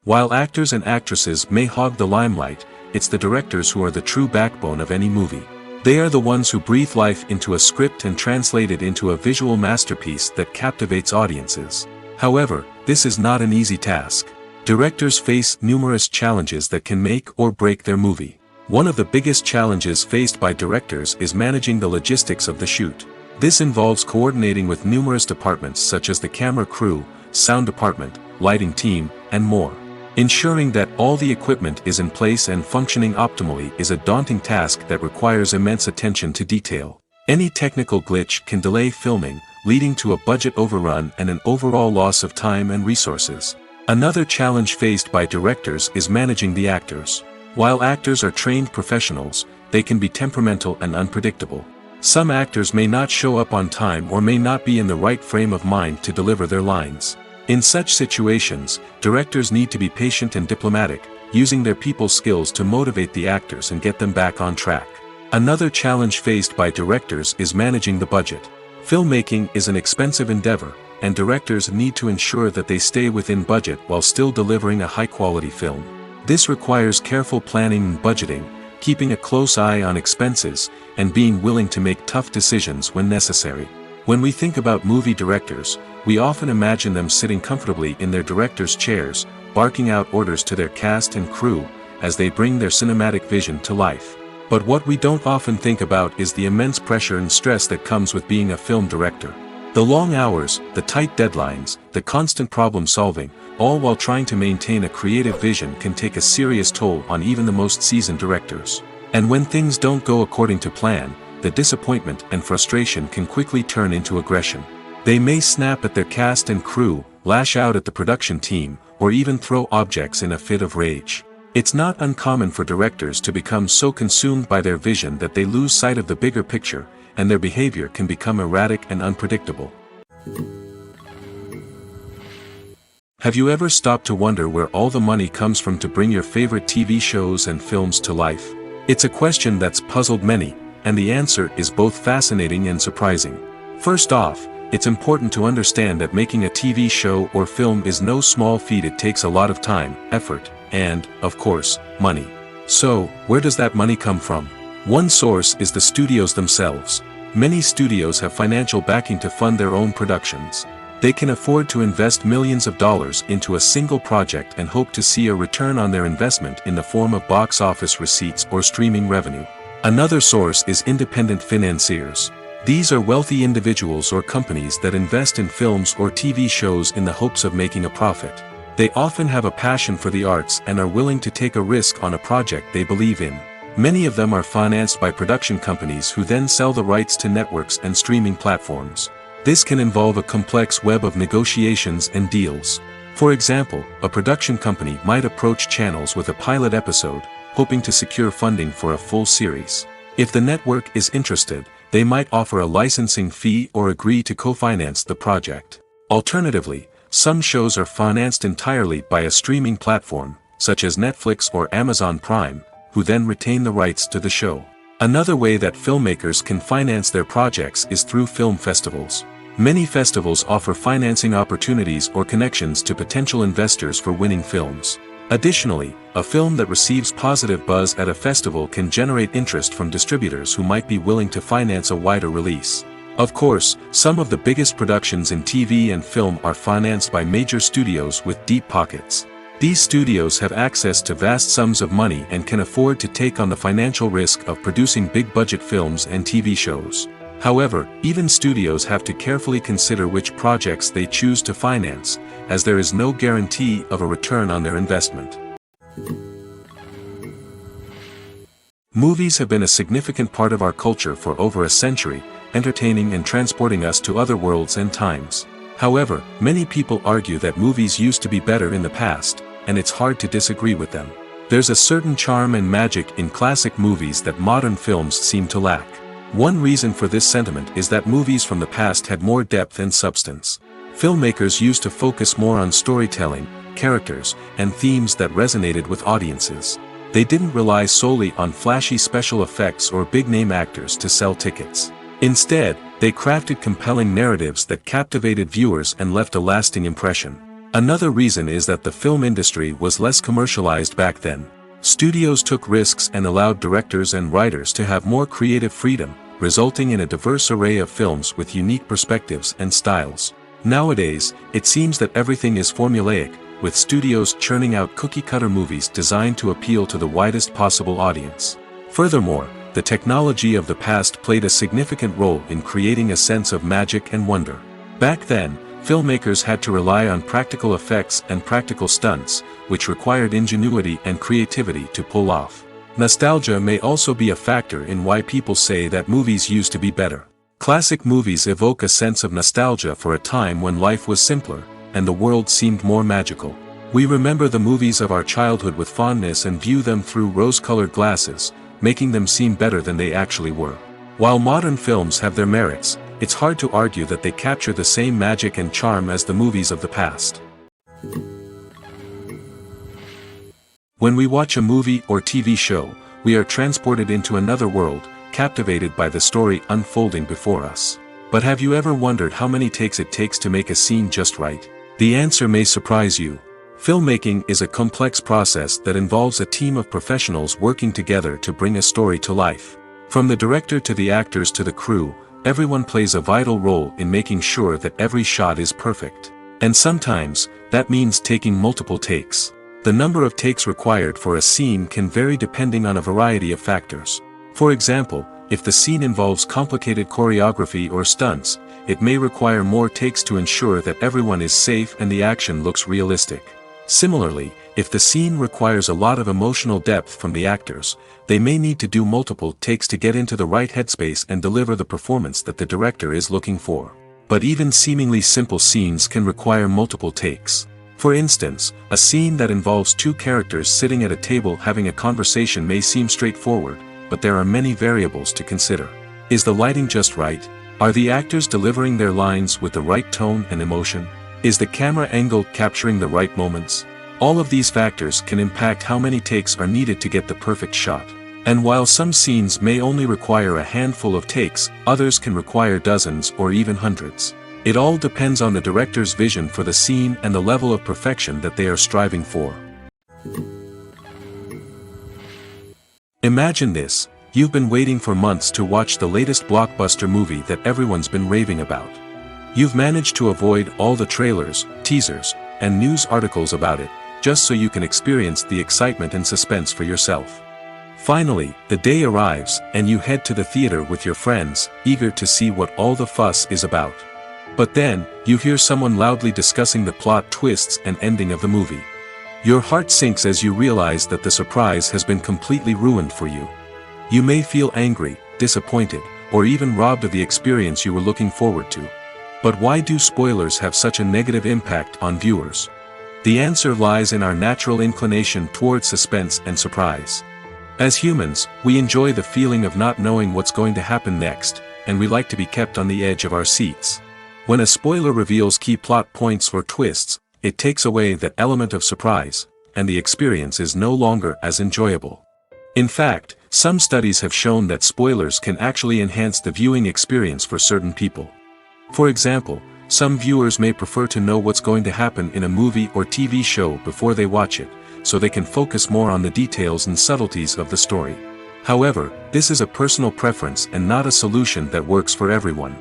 While actors and actresses may hog the limelight, it's the directors who are the true backbone of any movie. They are the ones who breathe life into a script and translate it into a visual masterpiece that captivates audiences. However, this is not an easy task. Directors face numerous challenges that can make or break their movie. One of the biggest challenges faced by directors is managing the logistics of the shoot. This involves coordinating with numerous departments such as the camera crew, sound department, lighting team, and more. Ensuring that all the equipment is in place and functioning optimally is a daunting task that requires immense attention to detail. Any technical glitch can delay filming, leading to a budget overrun and an overall loss of time and resources. Another challenge faced by directors is managing the actors. While actors are trained professionals, they can be temperamental and unpredictable. Some actors may not show up on time or may not be in the right frame of mind to deliver their lines. In such situations, directors need to be patient and diplomatic, using their people skills to motivate the actors and get them back on track. Another challenge faced by directors is managing the budget. Filmmaking is an expensive endeavor, and directors need to ensure that they stay within budget while still delivering a high-quality film. This requires careful planning and budgeting, keeping a close eye on expenses, and being willing to make tough decisions when necessary. When we think about movie directors, we often imagine them sitting comfortably in their director's chairs, barking out orders to their cast and crew, as they bring their cinematic vision to life. But what we don't often think about is the immense pressure and stress that comes with being a film director. The long hours, the tight deadlines, the constant problem solving, all while trying to maintain a creative vision can take a serious toll on even the most seasoned directors. And when things don't go according to plan, the disappointment and frustration can quickly turn into aggression. They may snap at their cast and crew, lash out at the production team, or even throw objects in a fit of rage. It's not uncommon for directors to become so consumed by their vision that they lose sight of the bigger picture, and their behavior can become erratic and unpredictable. Have you ever stopped to wonder where all the money comes from to bring your favorite TV shows and films to life? It's a question that's puzzled many, and the answer is both fascinating and surprising. First off, it's important to understand that making a TV show or film is no small feat. It takes a lot of time, effort, and, of course, money. So, where does that money come from? One source is the studios themselves. Many studios have financial backing to fund their own productions. They can afford to invest millions of dollars into a single project and hope to see a return on their investment in the form of box office receipts or streaming revenue. Another source is independent financiers. These are wealthy individuals or companies that invest in films or TV shows in the hopes of making a profit. They often have a passion for the arts and are willing to take a risk on a project they believe in. Many of them are financed by production companies who then sell the rights to networks and streaming platforms. This can involve a complex web of negotiations and deals. For example, a production company might approach channels with a pilot episode, hoping to secure funding for a full series. If the network is interested, they might offer a licensing fee or agree to co-finance the project. Alternatively, some shows are financed entirely by a streaming platform, such as Netflix or Amazon Prime, who then retain the rights to the show. Another way that filmmakers can finance their projects is through film festivals. Many festivals offer financing opportunities or connections to potential investors for winning films. Additionally, a film that receives positive buzz at a festival can generate interest from distributors who might be willing to finance a wider release. Of course, some of the biggest productions in TV and film are financed by major studios with deep pockets. These studios have access to vast sums of money and can afford to take on the financial risk of producing big-budget films and TV shows. However, even studios have to carefully consider which projects they choose to finance, as there is no guarantee of a return on their investment. Movies have been a significant part of our culture for over a century, entertaining and transporting us to other worlds and times. However, many people argue that movies used to be better in the past, and it's hard to disagree with them. There's a certain charm and magic in classic movies that modern films seem to lack. One reason for this sentiment is that movies from the past had more depth and substance. Filmmakers used to focus more on storytelling, characters, and themes that resonated with audiences. They didn't rely solely on flashy special effects or big-name actors to sell tickets. Instead, they crafted compelling narratives that captivated viewers and left a lasting impression. Another reason is that the film industry was less commercialized back then. Studios took risks and allowed directors and writers to have more creative freedom, resulting in a diverse array of films with unique perspectives and styles. Nowadays, it seems that everything is formulaic, with studios churning out cookie-cutter movies designed to appeal to the widest possible audience. Furthermore, the technology of the past played a significant role in creating a sense of magic and wonder. Back then, filmmakers had to rely on practical effects and practical stunts, which required ingenuity and creativity to pull off. Nostalgia may also be a factor in why people say that movies used to be better. Classic movies evoke a sense of nostalgia for a time when life was simpler, and the world seemed more magical. We remember the movies of our childhood with fondness and view them through rose-colored glasses, making them seem better than they actually were. While modern films have their merits, it's hard to argue that they capture the same magic and charm as the movies of the past. When we watch a movie or TV show, we are transported into another world, captivated by the story unfolding before us. But have you ever wondered how many takes it takes to make a scene just right? The answer may surprise you. Filmmaking is a complex process that involves a team of professionals working together to bring a story to life. From the director to the actors to the crew, everyone plays a vital role in making sure that every shot is perfect. And sometimes, that means taking multiple takes. The number of takes required for a scene can vary depending on a variety of factors. For example, if the scene involves complicated choreography or stunts, it may require more takes to ensure that everyone is safe and the action looks realistic. Similarly, if the scene requires a lot of emotional depth from the actors, they may need to do multiple takes to get into the right headspace and deliver the performance that the director is looking for. But even seemingly simple scenes can require multiple takes. For instance, a scene that involves two characters sitting at a table having a conversation may seem straightforward, but there are many variables to consider. Is the lighting just right? Are the actors delivering their lines with the right tone and emotion? Is the camera angle capturing the right moments? All of these factors can impact how many takes are needed to get the perfect shot. And while some scenes may only require a handful of takes, others can require dozens or even hundreds. It all depends on the director's vision for the scene and the level of perfection that they are striving for. Imagine this: you've been waiting for months to watch the latest blockbuster movie that everyone's been raving about. You've managed to avoid all the trailers, teasers, and news articles about it, just so you can experience the excitement and suspense for yourself. Finally, the day arrives, and you head to the theater with your friends, eager to see what all the fuss is about. But then, you hear someone loudly discussing the plot twists and ending of the movie. Your heart sinks as you realize that the surprise has been completely ruined for you. You may feel angry, disappointed, or even robbed of the experience you were looking forward to. But why do spoilers have such a negative impact on viewers? The answer lies in our natural inclination towards suspense and surprise. As humans, we enjoy the feeling of not knowing what's going to happen next, and we like to be kept on the edge of our seats. When a spoiler reveals key plot points or twists, it takes away that element of surprise, and the experience is no longer as enjoyable. In fact, some studies have shown that spoilers can actually enhance the viewing experience for certain people. For example, some viewers may prefer to know what's going to happen in a movie or TV show before they watch it, so they can focus more on the details and subtleties of the story. However, this is a personal preference and not a solution that works for everyone.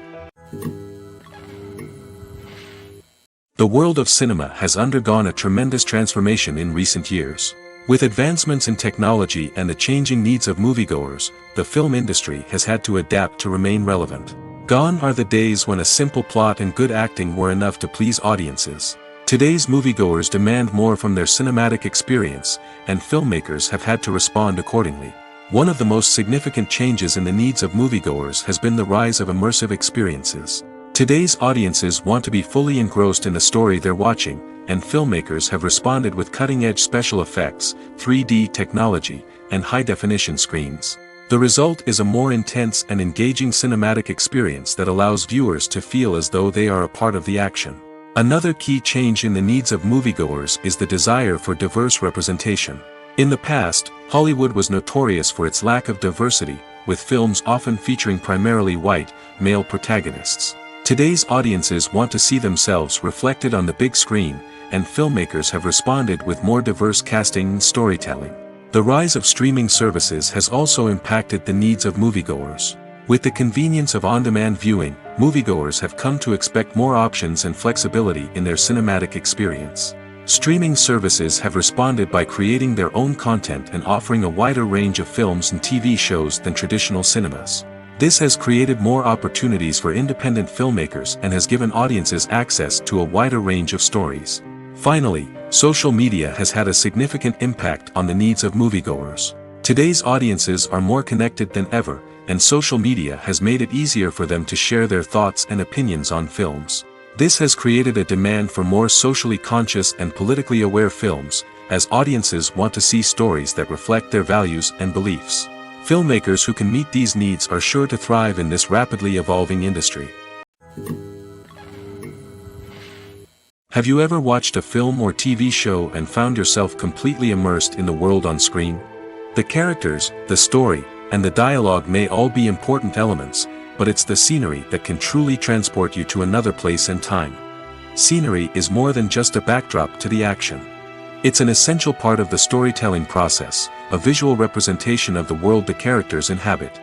The world of cinema has undergone a tremendous transformation in recent years. With advancements in technology and the changing needs of moviegoers, the film industry has had to adapt to remain relevant. Gone are the days when a simple plot and good acting were enough to please audiences. Today's moviegoers demand more from their cinematic experience, and filmmakers have had to respond accordingly. One of the most significant changes in the needs of moviegoers has been the rise of immersive experiences. Today's audiences want to be fully engrossed in the story they're watching, and filmmakers have responded with cutting-edge special effects, 3D technology, and high-definition screens. The result is a more intense and engaging cinematic experience that allows viewers to feel as though they are a part of the action. Another key change in the needs of moviegoers is the desire for diverse representation. In the past, Hollywood was notorious for its lack of diversity, with films often featuring primarily white, male protagonists. Today's audiences want to see themselves reflected on the big screen, and filmmakers have responded with more diverse casting and storytelling. The rise of streaming services has also impacted the needs of moviegoers. With the convenience of on-demand viewing, moviegoers have come to expect more options and flexibility in their cinematic experience. Streaming services have responded by creating their own content and offering a wider range of films and TV shows than traditional cinemas. This has created more opportunities for independent filmmakers and has given audiences access to a wider range of stories. Finally, social media has had a significant impact on the needs of moviegoers. Today's audiences are more connected than ever, and social media has made it easier for them to share their thoughts and opinions on films. This has created a demand for more socially conscious and politically aware films, as audiences want to see stories that reflect their values and beliefs. Filmmakers who can meet these needs are sure to thrive in this rapidly evolving industry. Have you ever watched a film or TV show and found yourself completely immersed in the world on screen? The characters, the story, and the dialogue may all be important elements, but it's the scenery that can truly transport you to another place and time. Scenery is more than just a backdrop to the action. It's an essential part of the storytelling process, a visual representation of the world the characters inhabit.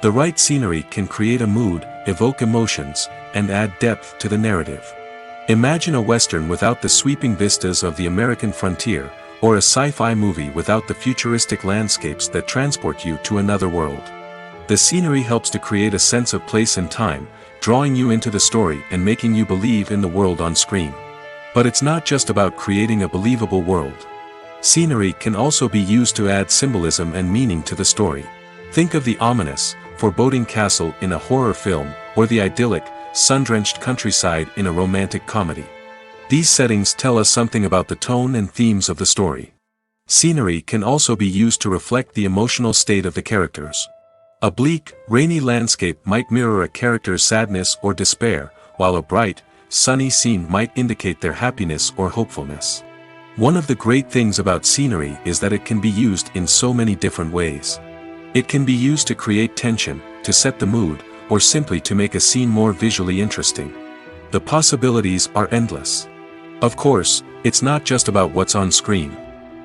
The right scenery can create a mood, evoke emotions, and add depth to the narrative. Imagine a Western without the sweeping vistas of the American frontier, or a sci-fi movie without the futuristic landscapes that transport you to another world. The scenery helps to create a sense of place and time, drawing you into the story and making you believe in the world on screen. But it's not just about creating a believable world. Scenery can also be used to add symbolism and meaning to the story. Think of the ominous, foreboding castle in a horror film, or the idyllic, sun-drenched countryside in a romantic comedy. These settings tell us something about the tone and themes of the story. Scenery can also be used to reflect the emotional state of the characters. A bleak, rainy landscape might mirror a character's sadness or despair, while a bright, sunny scene might indicate their happiness or hopefulness. One of the great things about scenery is that it can be used in so many different ways. It can be used to create tension, to set the mood, or simply to make a scene more visually interesting. The possibilities are endless. Of course, it's not just about what's on screen.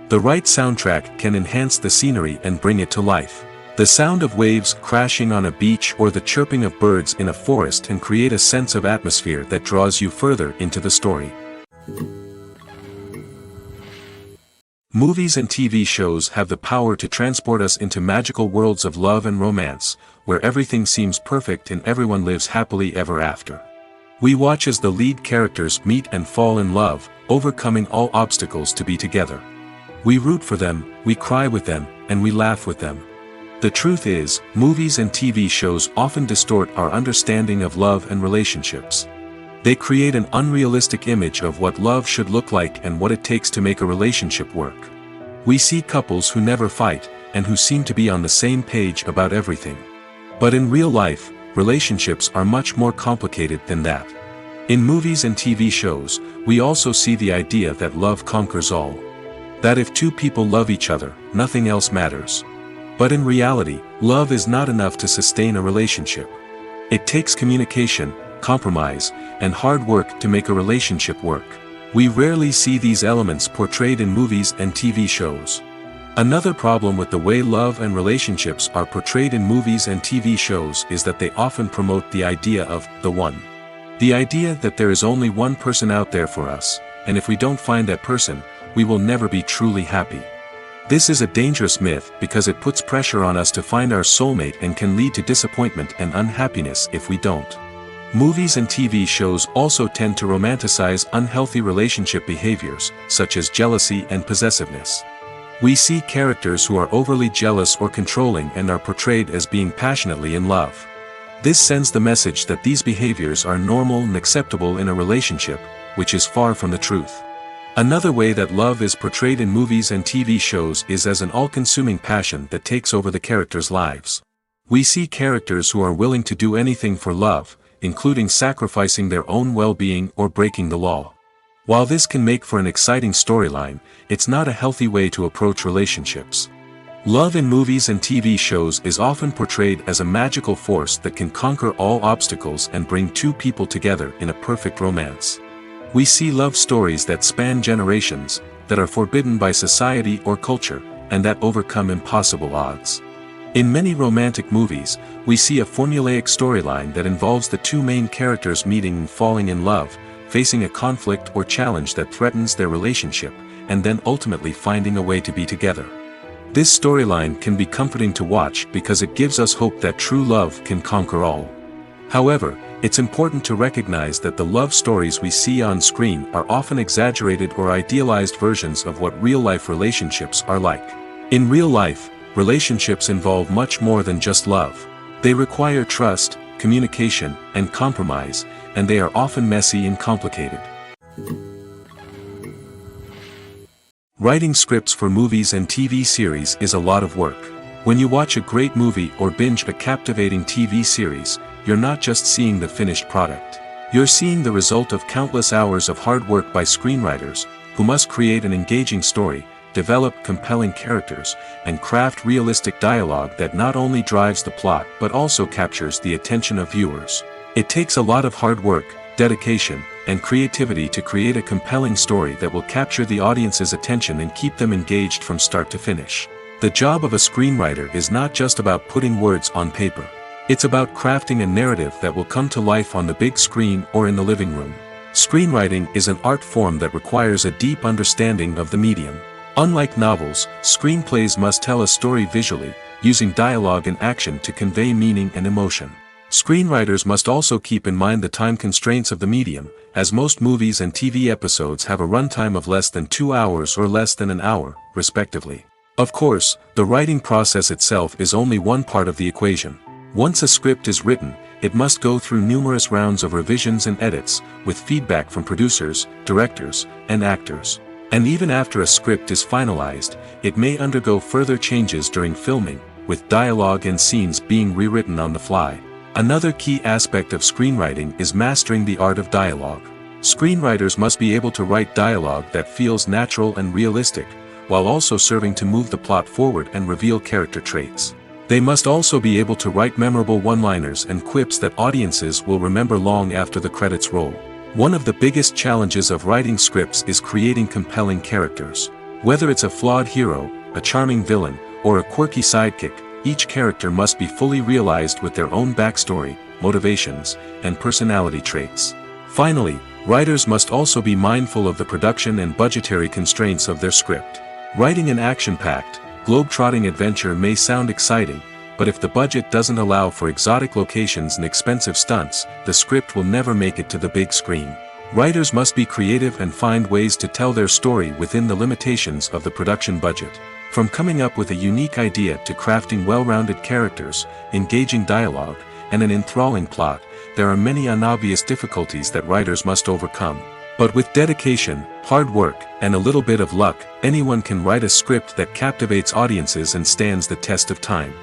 The right soundtrack can enhance the scenery and bring it to life. The sound of waves crashing on a beach or the chirping of birds in a forest can create a sense of atmosphere that draws you further into the story. Movies and TV shows have the power to transport us into magical worlds of love and romance, where everything seems perfect and everyone lives happily ever after. We watch as the lead characters meet and fall in love, overcoming all obstacles to be together. We root for them, we cry with them, and we laugh with them. The truth is, movies and TV shows often distort our understanding of love and relationships. They create an unrealistic image of what love should look like and what it takes to make a relationship work. We see couples who never fight, and who seem to be on the same page about everything. But in real life, relationships are much more complicated than that. In movies and TV shows, we also see the idea that love conquers all. That if two people love each other, nothing else matters. But in reality, love is not enough to sustain a relationship. It takes communication, compromise, and hard work to make a relationship work. We rarely see these elements portrayed in movies and TV shows. Another problem with the way love and relationships are portrayed in movies and TV shows is that they often promote the idea of the one. The idea that there is only one person out there for us, and if we don't find that person, we will never be truly happy. This is a dangerous myth because it puts pressure on us to find our soulmate and can lead to disappointment and unhappiness if we don't. Movies and TV shows also tend to romanticize unhealthy relationship behaviors, such as jealousy and possessiveness. We see characters who are overly jealous or controlling and are portrayed as being passionately in love. This sends the message that these behaviors are normal and acceptable in a relationship, which is far from the truth. Another way that love is portrayed in movies and TV shows is as an all-consuming passion that takes over the characters' lives. We see characters who are willing to do anything for love, including sacrificing their own well-being or breaking the law. While this can make for an exciting storyline, it's not a healthy way to approach relationships. Love in movies and TV shows is often portrayed as a magical force that can conquer all obstacles and bring two people together in a perfect romance. We see love stories that span generations, that are forbidden by society or culture, and that overcome impossible odds. In many romantic movies, we see a formulaic storyline that involves the two main characters meeting and falling in love, facing a conflict or challenge that threatens their relationship, and then ultimately finding a way to be together. This storyline can be comforting to watch because it gives us hope that true love can conquer all. However, it's important to recognize that the love stories we see on screen are often exaggerated or idealized versions of what real-life relationships are like. In real life, relationships involve much more than just love. They require trust, communication, and compromise, and they are often messy and complicated. Writing scripts for movies and TV series is a lot of work. When you watch a great movie or binge a captivating TV series, you're not just seeing the finished product. You're seeing the result of countless hours of hard work by screenwriters, who must create an engaging story, develop compelling characters, and craft realistic dialogue that not only drives the plot but also captures the attention of viewers. It takes a lot of hard work, dedication, and creativity to create a compelling story that will capture the audience's attention and keep them engaged from start to finish. The job of a screenwriter is not just about putting words on paper. It's about crafting a narrative that will come to life on the big screen or in the living room. Screenwriting is an art form that requires a deep understanding of the medium. Unlike novels, screenplays must tell a story visually, using dialogue and action to convey meaning and emotion. Screenwriters must also keep in mind the time constraints of the medium, as most movies and TV episodes have a runtime of less than 2 hours or less than an hour, respectively. Of course, the writing process itself is only one part of the equation. Once a script is written, it must go through numerous rounds of revisions and edits, with feedback from producers, directors, and actors. And even after a script is finalized, it may undergo further changes during filming, with dialogue and scenes being rewritten on the fly. Another key aspect of screenwriting is mastering the art of dialogue. Screenwriters must be able to write dialogue that feels natural and realistic, while also serving to move the plot forward and reveal character traits. They must also be able to write memorable one-liners and quips that audiences will remember long after the credits roll. One of the biggest challenges of writing scripts is creating compelling characters. Whether it's a flawed hero, a charming villain, or a quirky sidekick, each character must be fully realized with their own backstory, motivations, and personality traits. Finally, writers must also be mindful of the production and budgetary constraints of their script. Writing an action-packed, globe-trotting adventure may sound exciting, but if the budget doesn't allow for exotic locations and expensive stunts, the script will never make it to the big screen. Writers must be creative and find ways to tell their story within the limitations of the production budget. From coming up with a unique idea to crafting well-rounded characters, engaging dialogue, and an enthralling plot, there are many unobvious difficulties that writers must overcome. But with dedication, hard work, and a little bit of luck, anyone can write a script that captivates audiences and stands the test of time.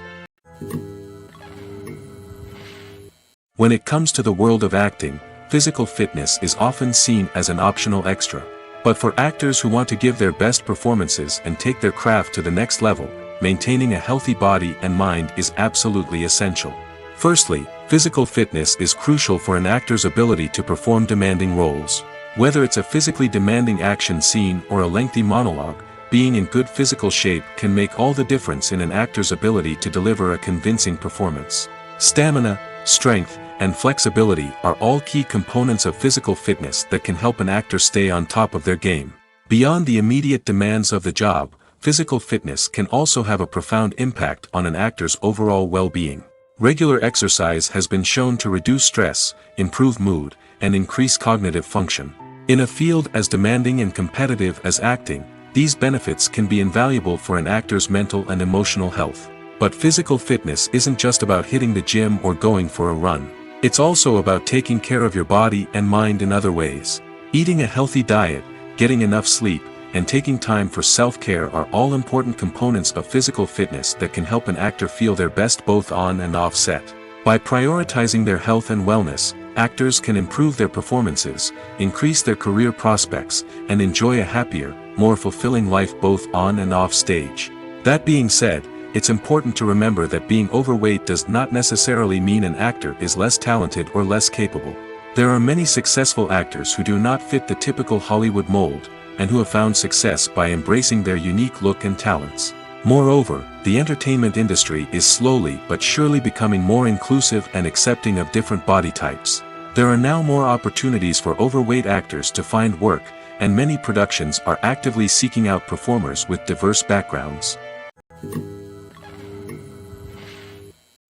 When it comes to the world of acting, physical fitness is often seen as an optional extra. But for actors who want to give their best performances and take their craft to the next level, maintaining a healthy body and mind is absolutely essential. Firstly, physical fitness is crucial for an actor's ability to perform demanding roles. Whether it's a physically demanding action scene or a lengthy monologue, being in good physical shape can make all the difference in an actor's ability to deliver a convincing performance. Stamina, strength, and flexibility are all key components of physical fitness that can help an actor stay on top of their game. Beyond the immediate demands of the job, physical fitness can also have a profound impact on an actor's overall well-being. Regular exercise has been shown to reduce stress, improve mood, and increase cognitive function. In a field as demanding and competitive as acting, these benefits can be invaluable for an actor's mental and emotional health. But physical fitness isn't just about hitting the gym or going for a run. It's also about taking care of your body and mind in other ways. Eating a healthy diet, getting enough sleep, and taking time for self-care are all important components of physical fitness that can help an actor feel their best both on and off set. By prioritizing their health and wellness, actors can improve their performances, increase their career prospects, and enjoy a happier, more fulfilling life both on and off stage. That being said, it's important to remember that being overweight does not necessarily mean an actor is less talented or less capable. There are many successful actors who do not fit the typical Hollywood mold, and who have found success by embracing their unique look and talents. Moreover, the entertainment industry is slowly but surely becoming more inclusive and accepting of different body types. There are now more opportunities for overweight actors to find work, and many productions are actively seeking out performers with diverse backgrounds.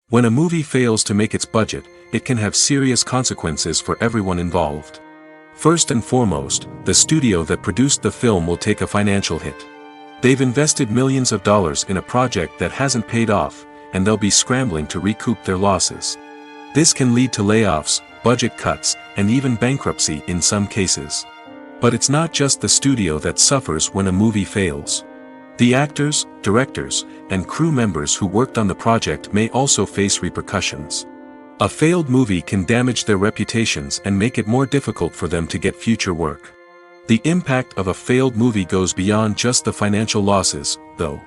When a movie fails to make its budget, it can have serious consequences for everyone involved. First and foremost, the studio that produced the film will take a financial hit. They've invested millions of dollars in a project that hasn't paid off, and they'll be scrambling to recoup their losses. This can lead to layoffs, budget cuts, and even bankruptcy in some cases. But it's not just the studio that suffers when a movie fails. The actors, directors, and crew members who worked on the project may also face repercussions. A failed movie can damage their reputations and make it more difficult for them to get future work. The impact of a failed movie goes beyond just the financial losses, though.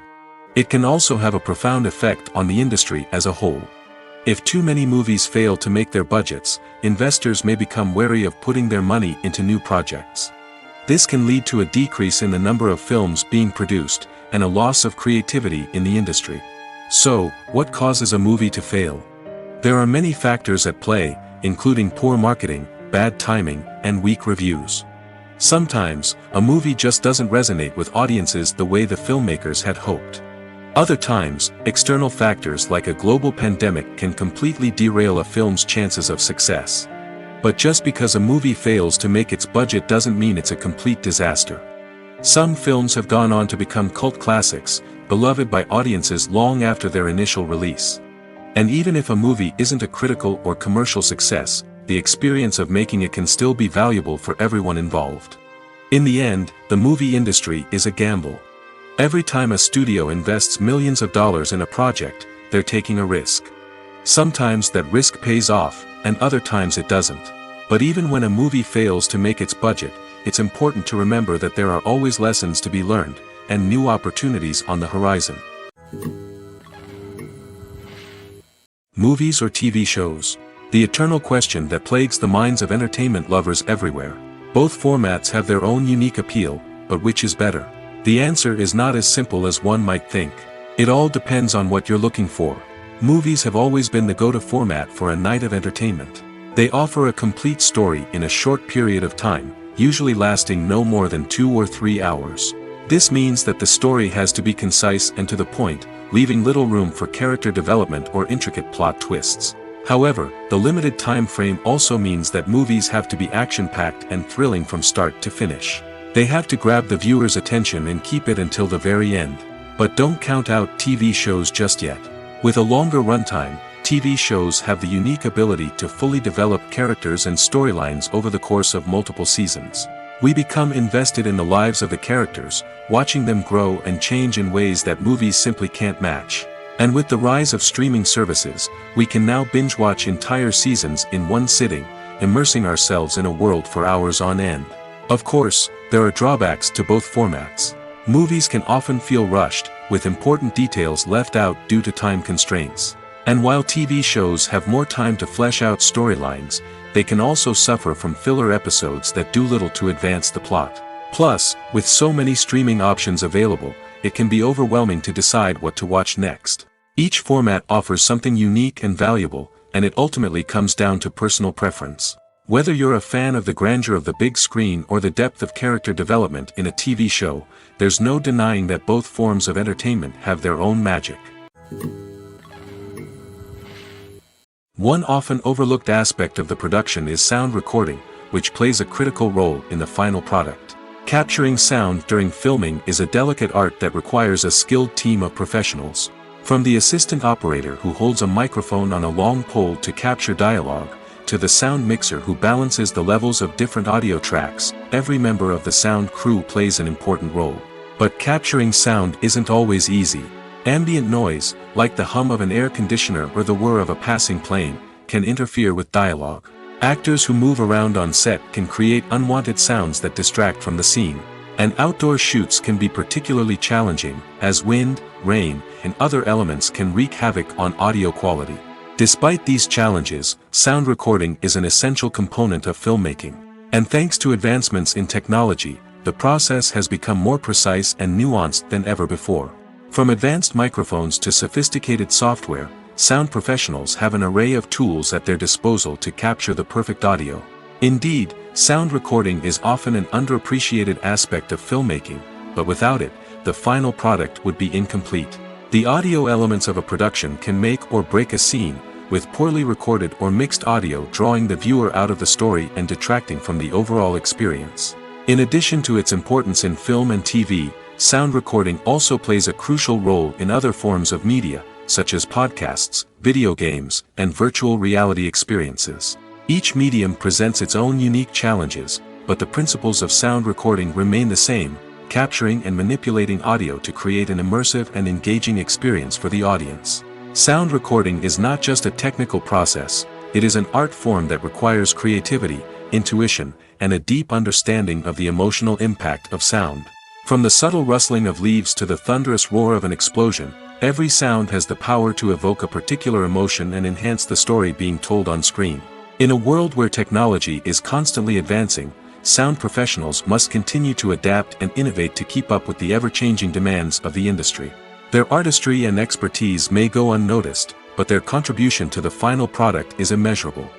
It can also have a profound effect on the industry as a whole. If too many movies fail to make their budgets, investors may become wary of putting their money into new projects. This can lead to a decrease in the number of films being produced, and a loss of creativity in the industry. So, what causes a movie to fail? There are many factors at play, including poor marketing, bad timing, and weak reviews. Sometimes, a movie just doesn't resonate with audiences the way the filmmakers had hoped. Other times, external factors like a global pandemic can completely derail a film's chances of success. But just because a movie fails to make its budget doesn't mean it's a complete disaster. Some films have gone on to become cult classics, beloved by audiences long after their initial release. And even if a movie isn't a critical or commercial success, the experience of making it can still be valuable for everyone involved. In the end, the movie industry is a gamble. Every time a studio invests millions of dollars in a project, they're taking a risk. Sometimes that risk pays off, and other times it doesn't. But even when a movie fails to make its budget, it's important to remember that there are always lessons to be learned, and new opportunities on the horizon. Movies or TV shows? The eternal question that plagues the minds of entertainment lovers everywhere. Both formats have their own unique appeal, but which is better? The answer is not as simple as one might think. It all depends on what you're looking for. Movies have always been the go-to format for a night of entertainment. They offer a complete story in a short period of time, usually lasting no more than 2 or 3 hours. This means that the story has to be concise and to the point, leaving little room for character development or intricate plot twists. However, the limited time frame also means that movies have to be action-packed and thrilling from start to finish. They have to grab the viewer's attention and keep it until the very end. But don't count out TV shows just yet. With a longer runtime, TV shows have the unique ability to fully develop characters and storylines over the course of multiple seasons. We become invested in the lives of the characters, watching them grow and change in ways that movies simply can't match. And with the rise of streaming services, we can now binge-watch entire seasons in one sitting, immersing ourselves in a world for hours on end. Of course, there are drawbacks to both formats. Movies can often feel rushed, with important details left out due to time constraints. And while TV shows have more time to flesh out storylines, they can also suffer from filler episodes that do little to advance the plot. Plus, with so many streaming options available, it can be overwhelming to decide what to watch next. Each format offers something unique and valuable, and it ultimately comes down to personal preference. Whether you're a fan of the grandeur of the big screen or the depth of character development in a TV show, there's no denying that both forms of entertainment have their own magic. One often overlooked aspect of the production is sound recording, which plays a critical role in the final product. Capturing sound during filming is a delicate art that requires a skilled team of professionals. From the assistant operator who holds a microphone on a long pole to capture dialogue, to the sound mixer who balances the levels of different audio tracks, every member of the sound crew plays an important role. But capturing sound isn't always easy. Ambient noise, like the hum of an air conditioner or the whir of a passing plane, can interfere with dialogue. Actors who move around on set can create unwanted sounds that distract from the scene. And outdoor shoots can be particularly challenging, as wind, rain, and other elements can wreak havoc on audio quality. Despite these challenges, sound recording is an essential component of filmmaking. And thanks to advancements in technology, the process has become more precise and nuanced than ever before. From advanced microphones to sophisticated software, sound professionals have an array of tools at their disposal to capture the perfect audio. Indeed, sound recording is often an underappreciated aspect of filmmaking, but without it, the final product would be incomplete. The audio elements of a production can make or break a scene, with poorly recorded or mixed audio drawing the viewer out of the story and detracting from the overall experience. In addition to its importance in film and TV, sound recording also plays a crucial role in other forms of media, such as podcasts, video games, and virtual reality experiences. Each medium presents its own unique challenges, but the principles of sound recording remain the same, capturing and manipulating audio to create an immersive and engaging experience for the audience. Sound recording is not just a technical process, it is an art form that requires creativity, intuition, and a deep understanding of the emotional impact of sound. From the subtle rustling of leaves to the thunderous roar of an explosion, every sound has the power to evoke a particular emotion and enhance the story being told on screen. In a world where technology is constantly advancing, sound professionals must continue to adapt and innovate to keep up with the ever-changing demands of the industry. Their artistry and expertise may go unnoticed, but their contribution to the final product is immeasurable.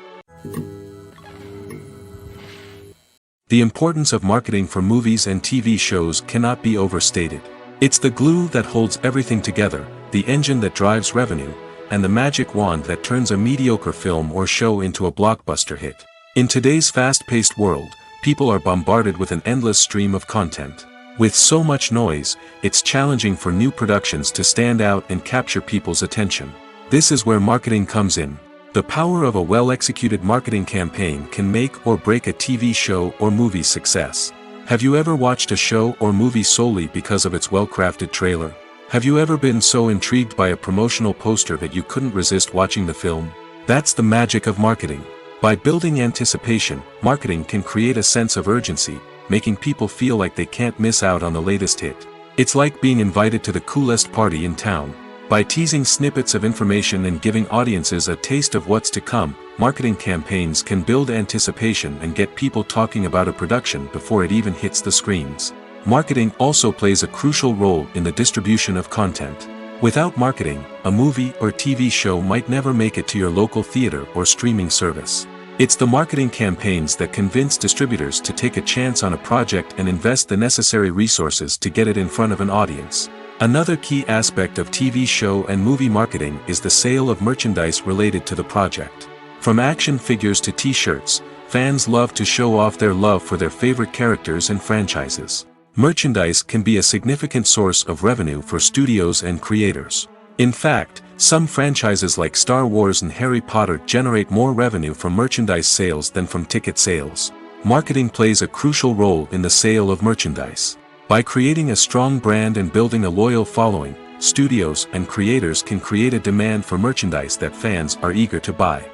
The importance of marketing for movies and TV shows cannot be overstated. It's the glue that holds everything together, the engine that drives revenue, and the magic wand that turns a mediocre film or show into a blockbuster hit. In today's fast-paced world, people are bombarded with an endless stream of content. With so much noise, it's challenging for new productions to stand out and capture people's attention. This is where marketing comes in. The power of a well-executed marketing campaign can make or break a TV show or movie's success. Have you ever watched a show or movie solely because of its well-crafted trailer? Have you ever been so intrigued by a promotional poster that you couldn't resist watching the film? That's the magic of marketing. By building anticipation, marketing can create a sense of urgency, making people feel like they can't miss out on the latest hit. It's like being invited to the coolest party in town. By teasing snippets of information and giving audiences a taste of what's to come, marketing campaigns can build anticipation and get people talking about a production before it even hits the screens. Marketing also plays a crucial role in the distribution of content. Without marketing, a movie or TV show might never make it to your local theater or streaming service. It's the marketing campaigns that convince distributors to take a chance on a project and invest the necessary resources to get it in front of an audience. Another key aspect of TV show and movie marketing is the sale of merchandise related to the project. From action figures to t-shirts, fans love to show off their love for their favorite characters and franchises. Merchandise can be a significant source of revenue for studios and creators. In fact, some franchises like Star Wars and Harry Potter generate more revenue from merchandise sales than from ticket sales. Marketing plays a crucial role in the sale of merchandise. By creating a strong brand and building a loyal following, studios and creators can create a demand for merchandise that fans are eager to buy.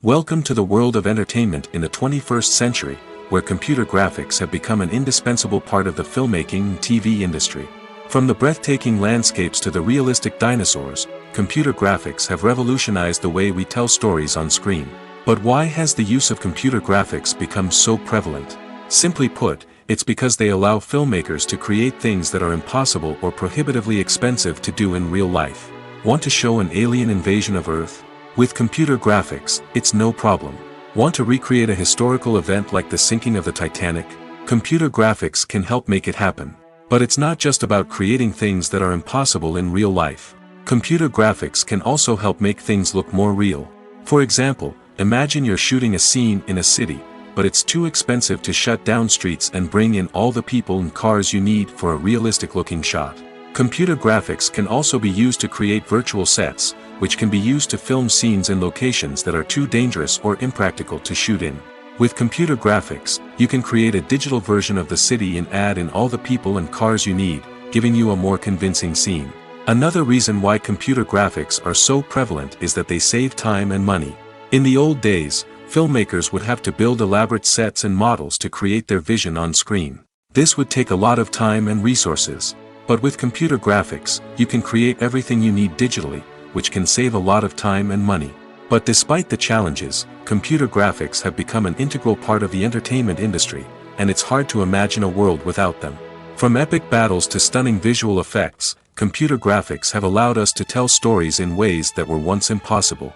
Welcome to the world of entertainment in the 21st century, where computer graphics have become an indispensable part of the filmmaking and TV industry. From the breathtaking landscapes to the realistic dinosaurs, computer graphics have revolutionized the way we tell stories on screen. But why has the use of computer graphics become so prevalent? Simply put, it's because they allow filmmakers to create things that are impossible or prohibitively expensive to do in real life. Want to show an alien invasion of Earth? With computer graphics, it's no problem. Want to recreate a historical event like the sinking of the Titanic? Computer graphics can help make it happen. But it's not just about creating things that are impossible in real life. Computer graphics can also help make things look more real. For example, imagine you're shooting a scene in a city, but it's too expensive to shut down streets and bring in all the people and cars you need for a realistic-looking shot. Computer graphics can also be used to create virtual sets, which can be used to film scenes in locations that are too dangerous or impractical to shoot in. With computer graphics, you can create a digital version of the city and add in all the people and cars you need, giving you a more convincing scene. Another reason why computer graphics are so prevalent is that they save time and money. In the old days, filmmakers would have to build elaborate sets and models to create their vision on screen. This would take a lot of time and resources. But with computer graphics, you can create everything you need digitally, which can save a lot of time and money. But despite the challenges, computer graphics have become an integral part of the entertainment industry, and it's hard to imagine a world without them. From epic battles to stunning visual effects, computer graphics have allowed us to tell stories in ways that were once impossible.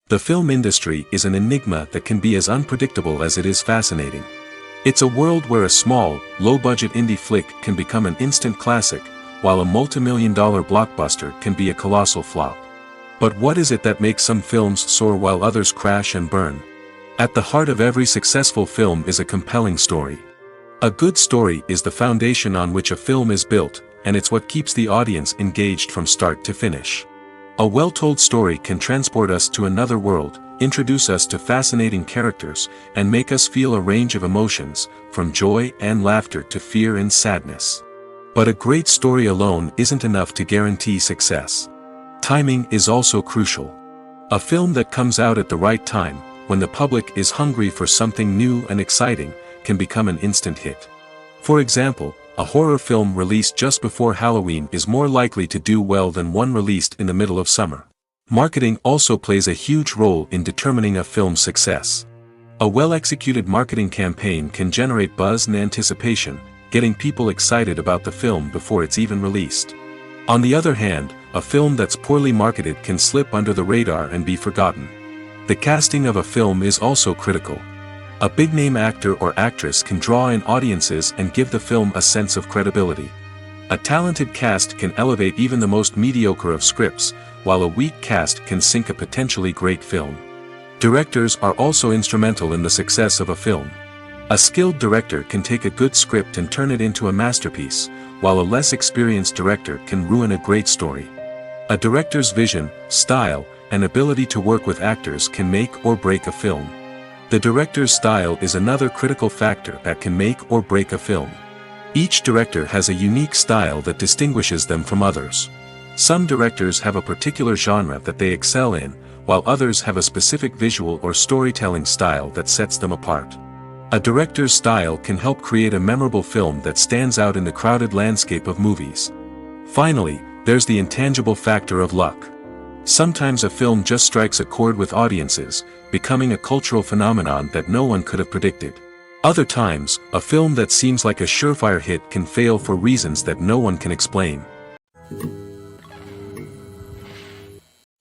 The film industry is an enigma that can be as unpredictable as it is fascinating. It's a world where a small, low-budget indie flick can become an instant classic, while a multi-million-dollar blockbuster can be a colossal flop. But what is it that makes some films soar while others crash and burn? At the heart of every successful film is a compelling story. A good story is the foundation on which a film is built, and it's what keeps the audience engaged from start to finish. A well-told story can transport us to another world, introduce us to fascinating characters, and make us feel a range of emotions, from joy and laughter to fear and sadness. But a great story alone isn't enough to guarantee success. Timing is also crucial. A film that comes out at the right time, when the public is hungry for something new and exciting, can become an instant hit. For example, a horror film released just before Halloween is more likely to do well than one released in the middle of summer. Marketing also plays a huge role in determining a film's success. A well-executed marketing campaign can generate buzz and anticipation, getting people excited about the film before it's even released. On the other hand, a film that's poorly marketed can slip under the radar and be forgotten. The casting of a film is also critical. A big-name actor or actress can draw in audiences and give the film a sense of credibility. A talented cast can elevate even the most mediocre of scripts, while a weak cast can sink a potentially great film. Directors are also instrumental in the success of a film. A skilled director can take a good script and turn it into a masterpiece, while a less experienced director can ruin a great story. A director's vision, style, and ability to work with actors can make or break a film. The director's style is another critical factor that can make or break a film. Each director has a unique style that distinguishes them from others. Some directors have a particular genre that they excel in, while others have a specific visual or storytelling style that sets them apart. A director's style can help create a memorable film that stands out in the crowded landscape of movies. Finally, there's the intangible factor of luck. Sometimes a film just strikes a chord with audiences, becoming a cultural phenomenon that no one could have predicted. Other times, a film that seems like a surefire hit can fail for reasons that no one can explain.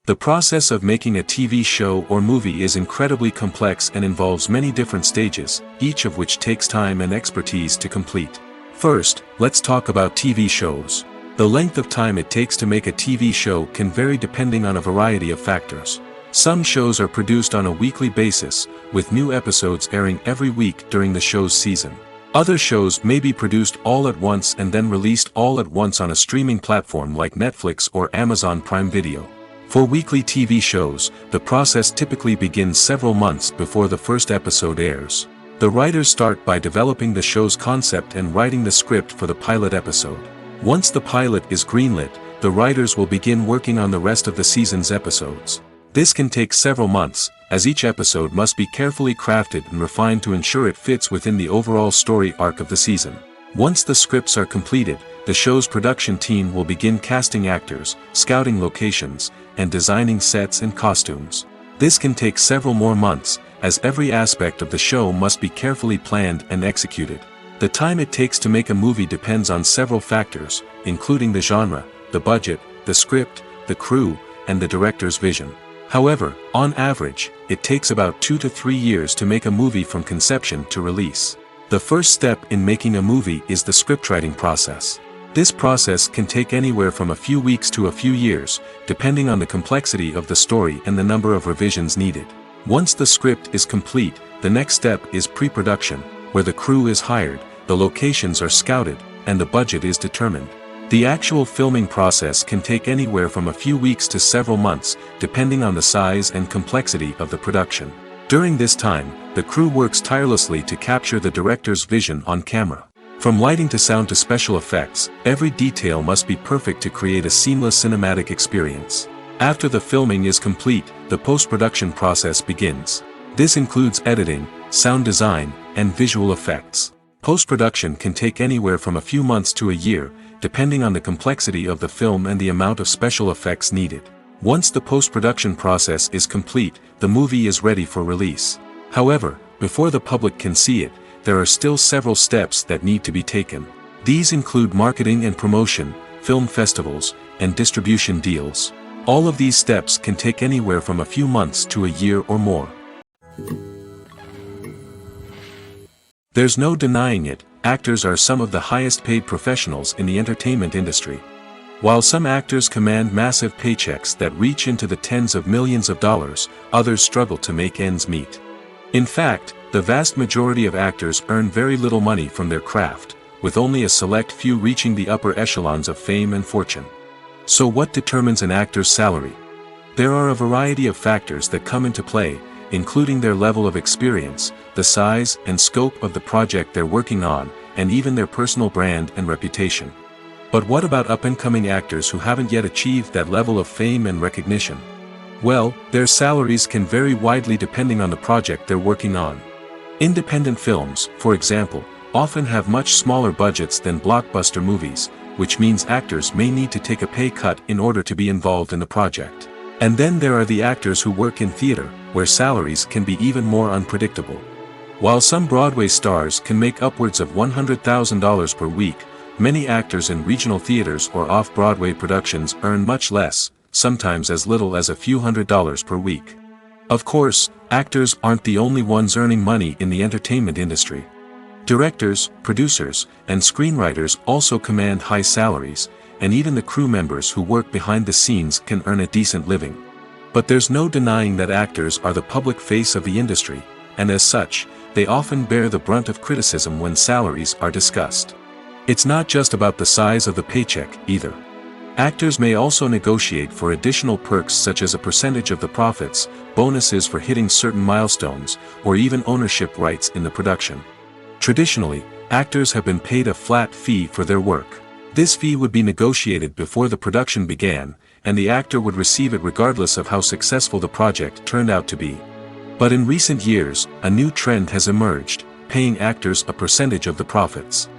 The process of making a TV show or movie is incredibly complex and involves many different stages, each of which takes time and expertise to complete. First, let's talk about TV shows. The length of time it takes to make a TV show can vary depending on a variety of factors. Some shows are produced on a weekly basis, with new episodes airing every week during the show's season. Other shows may be produced all at once and then released all at once on a streaming platform like Netflix or Amazon Prime Video. For weekly TV shows, the process typically begins several months before the first episode airs. The writers start by developing the show's concept and writing the script for the pilot episode. Once the pilot is greenlit, the writers will begin working on the rest of the season's episodes. This can take several months, as each episode must be carefully crafted and refined to ensure it fits within the overall story arc of the season. Once the scripts are completed, the show's production team will begin casting actors, scouting locations, and designing sets and costumes. This can take several more months, as every aspect of the show must be carefully planned and executed. The time it takes to make a movie depends on several factors, including the genre, the budget, the script, the crew, and the director's vision. However, on average, it takes about 2 to 3 years to make a movie from conception to release. The first step in making a movie is the scriptwriting process. This process can take anywhere from a few weeks to a few years, depending on the complexity of the story and the number of revisions needed. Once the script is complete, the next step is pre-production, where the crew is hired, the locations are scouted, and the budget is determined. The actual filming process can take anywhere from a few weeks to several months, depending on the size and complexity of the production. During this time, the crew works tirelessly to capture the director's vision on camera. From lighting to sound to special effects, every detail must be perfect to create a seamless cinematic experience. After the filming is complete, the post-production process begins. This includes editing, sound design, and visual effects. Post-production can take anywhere from a few months to a year, depending on the complexity of the film and the amount of special effects needed. Once the post-production process is complete, the movie is ready for release. However, before the public can see it, there are still several steps that need to be taken. These include marketing and promotion, film festivals, and distribution deals. All of these steps can take anywhere from a few months to a year or more. There's no denying it, actors are some of the highest paid professionals in the entertainment industry. While some actors command massive paychecks that reach into the tens of millions of dollars, others struggle to make ends meet. In fact, the vast majority of actors earn very little money from their craft, with only a select few reaching the upper echelons of fame and fortune. So what determines an actor's salary? There are a variety of factors that come into play, including their level of experience, the size and scope of the project they're working on, and even their personal brand and reputation. But what about up-and-coming actors who haven't yet achieved that level of fame and recognition? Well, their salaries can vary widely depending on the project they're working on. Independent films, for example, often have much smaller budgets than blockbuster movies, which means actors may need to take a pay cut in order to be involved in the project. And then there are the actors who work in theater, where salaries can be even more unpredictable. While some Broadway stars can make upwards of $100,000 per week, many actors in regional theaters or off-Broadway productions earn much less, sometimes as little as a few $100s per week. Of course, actors aren't the only ones earning money in the entertainment industry. Directors, producers, and screenwriters also command high salaries, and even the crew members who work behind the scenes can earn a decent living. But there's no denying that actors are the public face of the industry, and as such, they often bear the brunt of criticism when salaries are discussed. It's not just about the size of the paycheck, either. Actors may also negotiate for additional perks such as a percentage of the profits, bonuses for hitting certain milestones, or even ownership rights in the production. Traditionally, actors have been paid a flat fee for their work. This fee would be negotiated before the production began, and the actor would receive it regardless of how successful the project turned out to be. But in recent years, a new trend has emerged, paying actors a percentage of the profits.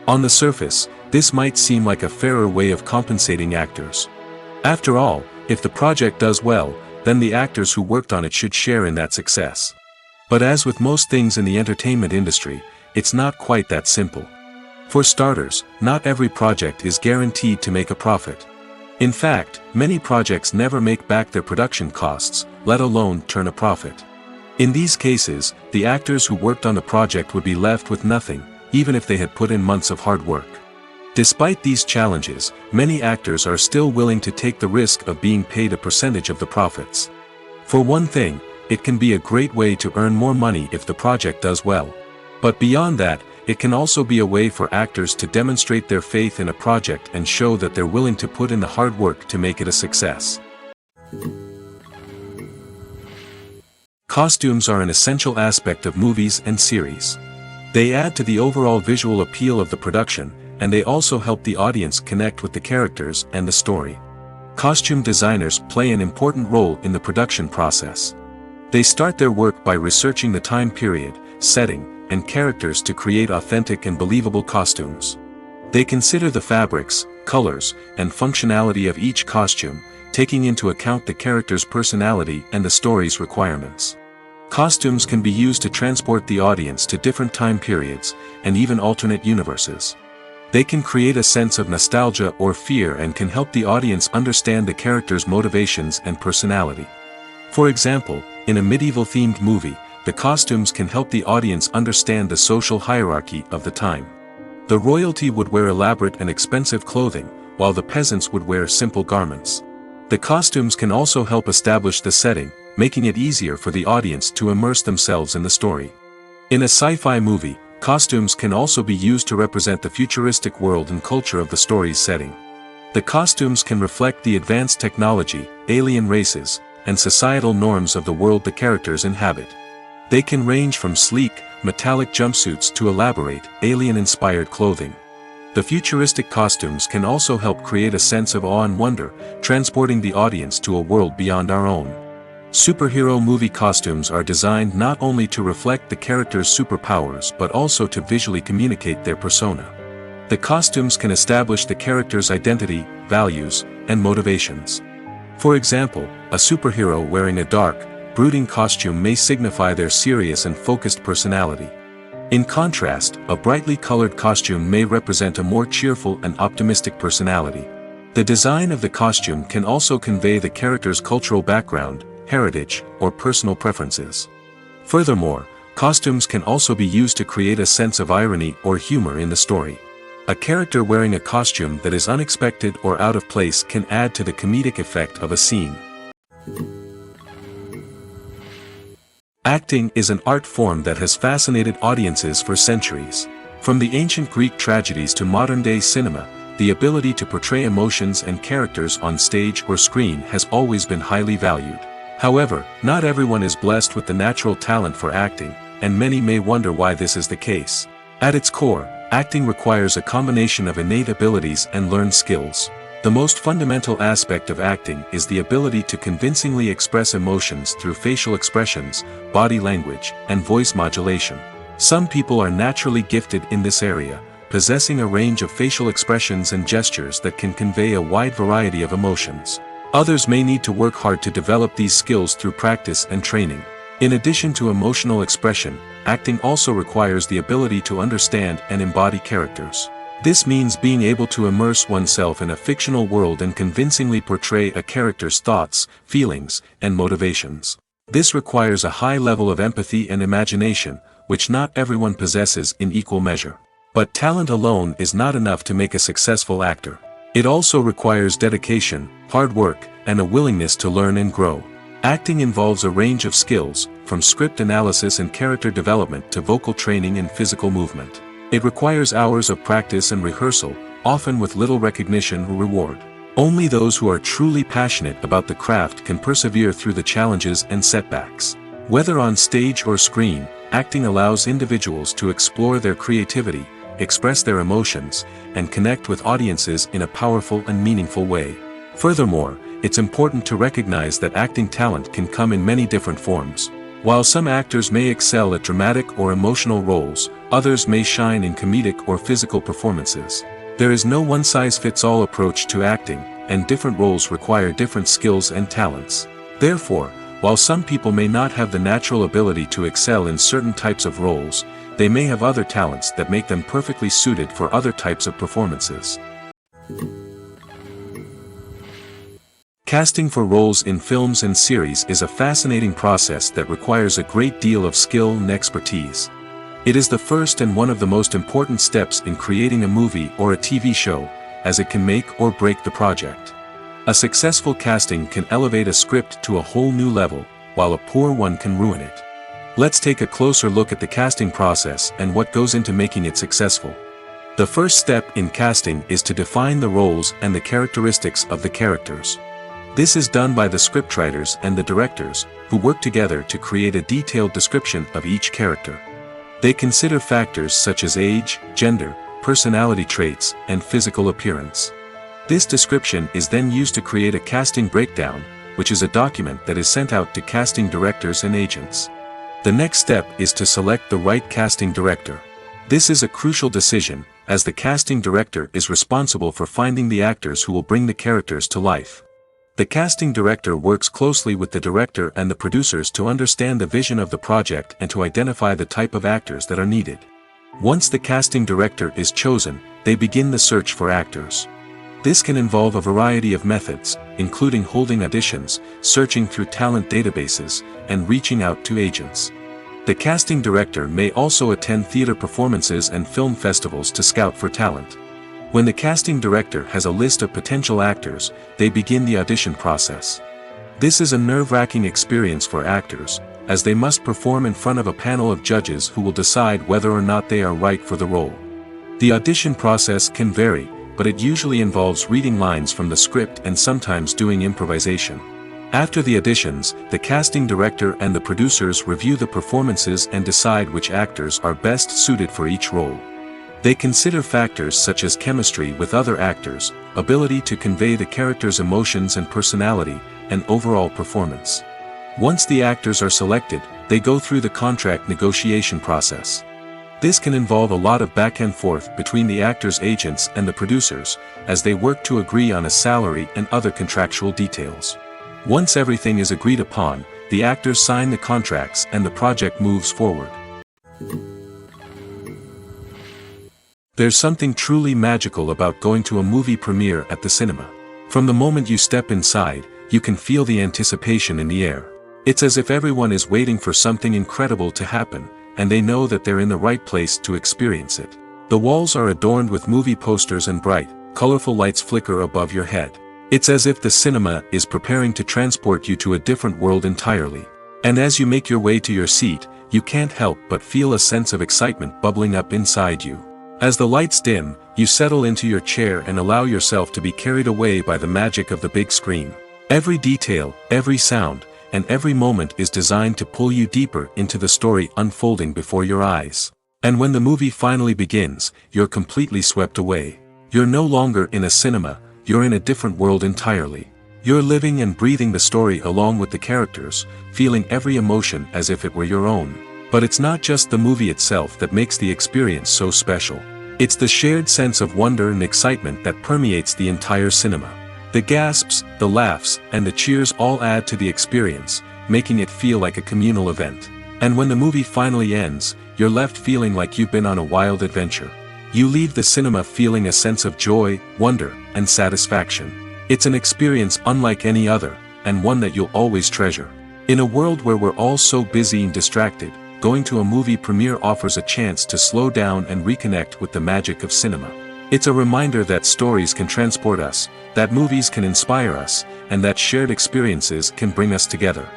On the surface, this might seem like a fairer way of compensating actors. After all, if the project does well, then the actors who worked on it should share in that success. But as with most things in the entertainment industry, it's not quite that simple. For starters, not every project is guaranteed to make a profit. In fact, many projects never make back their production costs, let alone turn a profit. In these cases, the actors who worked on the project would be left with nothing, even if they had put in months of hard work. Despite these challenges, many actors are still willing to take the risk of being paid a percentage of the profits. For one thing, it can be a great way to earn more money if the project does well. But beyond that, it can also be a way for actors to demonstrate their faith in a project and show that they're willing to put in the hard work to make it a success. Costumes are an essential aspect of movies and series. They add to the overall visual appeal of the production, and they also help the audience connect with the characters and the story. Costume designers play an important role in the production process. They start their work by researching the time period, setting, and characters to create authentic and believable costumes. They consider the fabrics, colors, and functionality of each costume, taking into account the character's personality and the story's requirements. Costumes can be used to transport the audience to different time periods, and even alternate universes. They can create a sense of nostalgia or fear and can help the audience understand the character's motivations and personality. For example, in a medieval-themed movie, the costumes can help the audience understand the social hierarchy of the time. The royalty would wear elaborate and expensive clothing, while the peasants would wear simple garments. The costumes can also help establish the setting, making it easier for the audience to immerse themselves in the story. In a sci-fi movie, costumes can also be used to represent the futuristic world and culture of the story's setting. The costumes can reflect the advanced technology, alien races, and societal norms of the world the characters inhabit. They can range from sleek, metallic jumpsuits to elaborate, alien-inspired clothing. The futuristic costumes can also help create a sense of awe and wonder, transporting the audience to a world beyond our own. Superhero movie costumes are designed not only to reflect the character's superpowers but also to visually communicate their persona. The costumes can establish the character's identity, values, and motivations. For example, a superhero wearing a dark, brooding costume may signify their serious and focused personality. In contrast, a brightly colored costume may represent a more cheerful and optimistic personality. The design of the costume can also convey the character's cultural background, heritage, or personal preferences. Furthermore, costumes can also be used to create a sense of irony or humor in the story. A character wearing a costume that is unexpected or out of place can add to the comedic effect of a scene. Acting is an art form that has fascinated audiences for centuries. From the ancient Greek tragedies to modern-day cinema, the ability to portray emotions and characters on stage or screen has always been highly valued. However, not everyone is blessed with the natural talent for acting, and many may wonder why this is the case. At its core, acting requires a combination of innate abilities and learned skills. The most fundamental aspect of acting is the ability to convincingly express emotions through facial expressions, body language, and voice modulation. Some people are naturally gifted in this area, possessing a range of facial expressions and gestures that can convey a wide variety of emotions. Others may need to work hard to develop these skills through practice and training. In addition to emotional expression, acting also requires the ability to understand and embody characters. This means being able to immerse oneself in a fictional world and convincingly portray a character's thoughts, feelings, and motivations. This requires a high level of empathy and imagination, which not everyone possesses in equal measure. But talent alone is not enough to make a successful actor. It also requires dedication, hard work, and a willingness to learn and grow. Acting involves a range of skills, from script analysis and character development to vocal training and physical movement. It requires hours of practice and rehearsal, often with little recognition or reward. Only those who are truly passionate about the craft can persevere through the challenges and setbacks. Whether on stage or screen, acting allows individuals to explore their creativity, express their emotions, and connect with audiences in a powerful and meaningful way. Furthermore, it's important to recognize that acting talent can come in many different forms. While some actors may excel at dramatic or emotional roles, others may shine in comedic or physical performances. There is no one-size-fits-all approach to acting, and different roles require different skills and talents. Therefore, while some people may not have the natural ability to excel in certain types of roles, they may have other talents that make them perfectly suited for other types of performances. Casting for roles in films and series is a fascinating process that requires a great deal of skill and expertise. It is the first and one of the most important steps in creating a movie or a TV show, as it can make or break the project. A successful casting can elevate a script to a whole new level, while a poor one can ruin it. Let's take a closer look at the casting process and what goes into making it successful. The first step in casting is to define the roles and the characteristics of the characters. This is done by the scriptwriters and the directors, who work together to create a detailed description of each character. They consider factors such as age, gender, personality traits, and physical appearance. This description is then used to create a casting breakdown, which is a document that is sent out to casting directors and agents. The next step is to select the right casting director. This is a crucial decision, as the casting director is responsible for finding the actors who will bring the characters to life. The casting director works closely with the director and the producers to understand the vision of the project and to identify the type of actors that are needed. Once the casting director is chosen, they begin the search for actors. This can involve a variety of methods, including holding auditions, searching through talent databases, and reaching out to agents. The casting director may also attend theater performances and film festivals to scout for talent. When the casting director has a list of potential actors, they begin the audition process. This is a nerve-wracking experience for actors, as they must perform in front of a panel of judges who will decide whether or not they are right for the role. The audition process can vary, but it usually involves reading lines from the script and sometimes doing improvisation. After the auditions, the casting director and the producers review the performances and decide which actors are best suited for each role. They consider factors such as chemistry with other actors, ability to convey the character's emotions and personality, and overall performance. Once the actors are selected, they go through the contract negotiation process. This can involve a lot of back and forth between the actors' agents and the producers, as they work to agree on a salary and other contractual details. Once everything is agreed upon, the actors sign the contracts and the project moves forward. There's something truly magical about going to a movie premiere at the cinema. From the moment you step inside, you can feel the anticipation in the air. It's as if everyone is waiting for something incredible to happen, and they know that they're in the right place to experience it. The walls are adorned with movie posters and bright, colorful lights flicker above your head. It's as if the cinema is preparing to transport you to a different world entirely. And as you make your way to your seat, you can't help but feel a sense of excitement bubbling up inside you. As the lights dim, you settle into your chair and allow yourself to be carried away by the magic of the big screen. Every detail, every sound, and every moment is designed to pull you deeper into the story unfolding before your eyes. And when the movie finally begins, you're completely swept away. You're no longer in a cinema, you're in a different world entirely. You're living and breathing the story along with the characters, feeling every emotion as if it were your own. But it's not just the movie itself that makes the experience so special. It's the shared sense of wonder and excitement that permeates the entire cinema. The gasps, the laughs, and the cheers all add to the experience, making it feel like a communal event. And when the movie finally ends, you're left feeling like you've been on a wild adventure. You leave the cinema feeling a sense of joy, wonder, and satisfaction. It's an experience unlike any other, and one that you'll always treasure. In a world where we're all so busy and distracted, going to a movie premiere offers a chance to slow down and reconnect with the magic of cinema. It's a reminder that stories can transport us, that movies can inspire us, and that shared experiences can bring us together.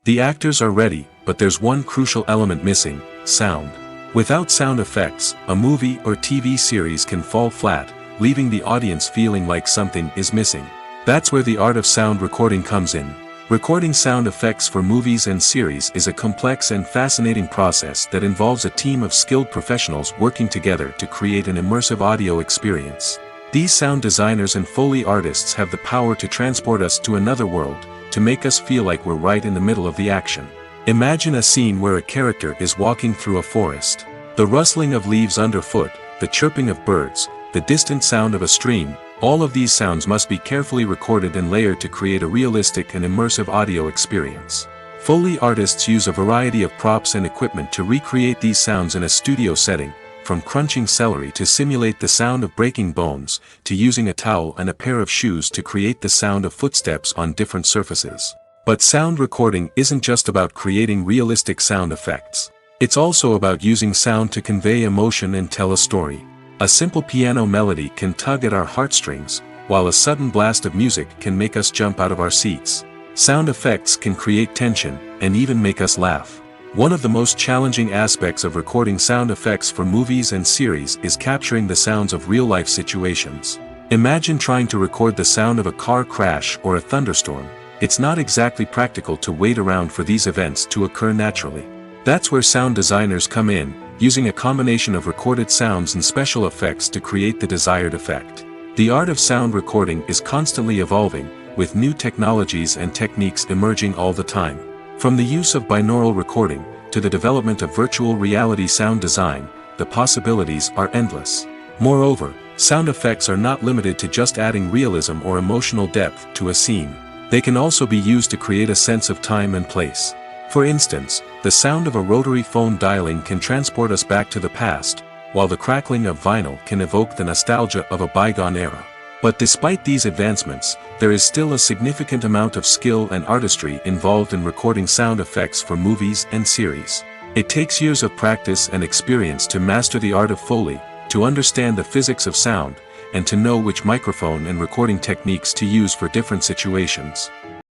The actors are ready, but there's one crucial element missing: sound. Without sound effects, a movie or TV series can fall flat, leaving the audience feeling like something is missing. That's where the art of sound recording comes in. Recording sound effects for movies and series is a complex and fascinating process that involves a team of skilled professionals working together to create an immersive audio experience. These sound designers and Foley artists have the power to transport us to another world, to make us feel like we're right in the middle of the action. Imagine a scene where a character is walking through a forest. The rustling of leaves underfoot, the chirping of birds, the distant sound of a stream, all of these sounds must be carefully recorded and layered to create a realistic and immersive audio experience. Foley artists use a variety of props and equipment to recreate these sounds in a studio setting, from crunching celery to simulate the sound of breaking bones, to using a towel and a pair of shoes to create the sound of footsteps on different surfaces. But sound recording isn't just about creating realistic sound effects. It's also about using sound to convey emotion and tell a story. A simple piano melody can tug at our heartstrings, while a sudden blast of music can make us jump out of our seats. Sound effects can create tension, and even make us laugh. One of the most challenging aspects of recording sound effects for movies and series is capturing the sounds of real-life situations. Imagine trying to record the sound of a car crash or a thunderstorm. It's not exactly practical to wait around for these events to occur naturally. That's where sound designers come in, using a combination of recorded sounds and special effects to create the desired effect. The art of sound recording is constantly evolving, with new technologies and techniques emerging all the time. From the use of binaural recording, to the development of virtual reality sound design, the possibilities are endless. Moreover, sound effects are not limited to just adding realism or emotional depth to a scene. They can also be used to create a sense of time and place. For instance, the sound of a rotary phone dialing can transport us back to the past, while the crackling of vinyl can evoke the nostalgia of a bygone era. But despite these advancements, there is still a significant amount of skill and artistry involved in recording sound effects for movies and series. It takes years of practice and experience to master the art of Foley, to understand the physics of sound, and to know which microphone and recording techniques to use for different situations.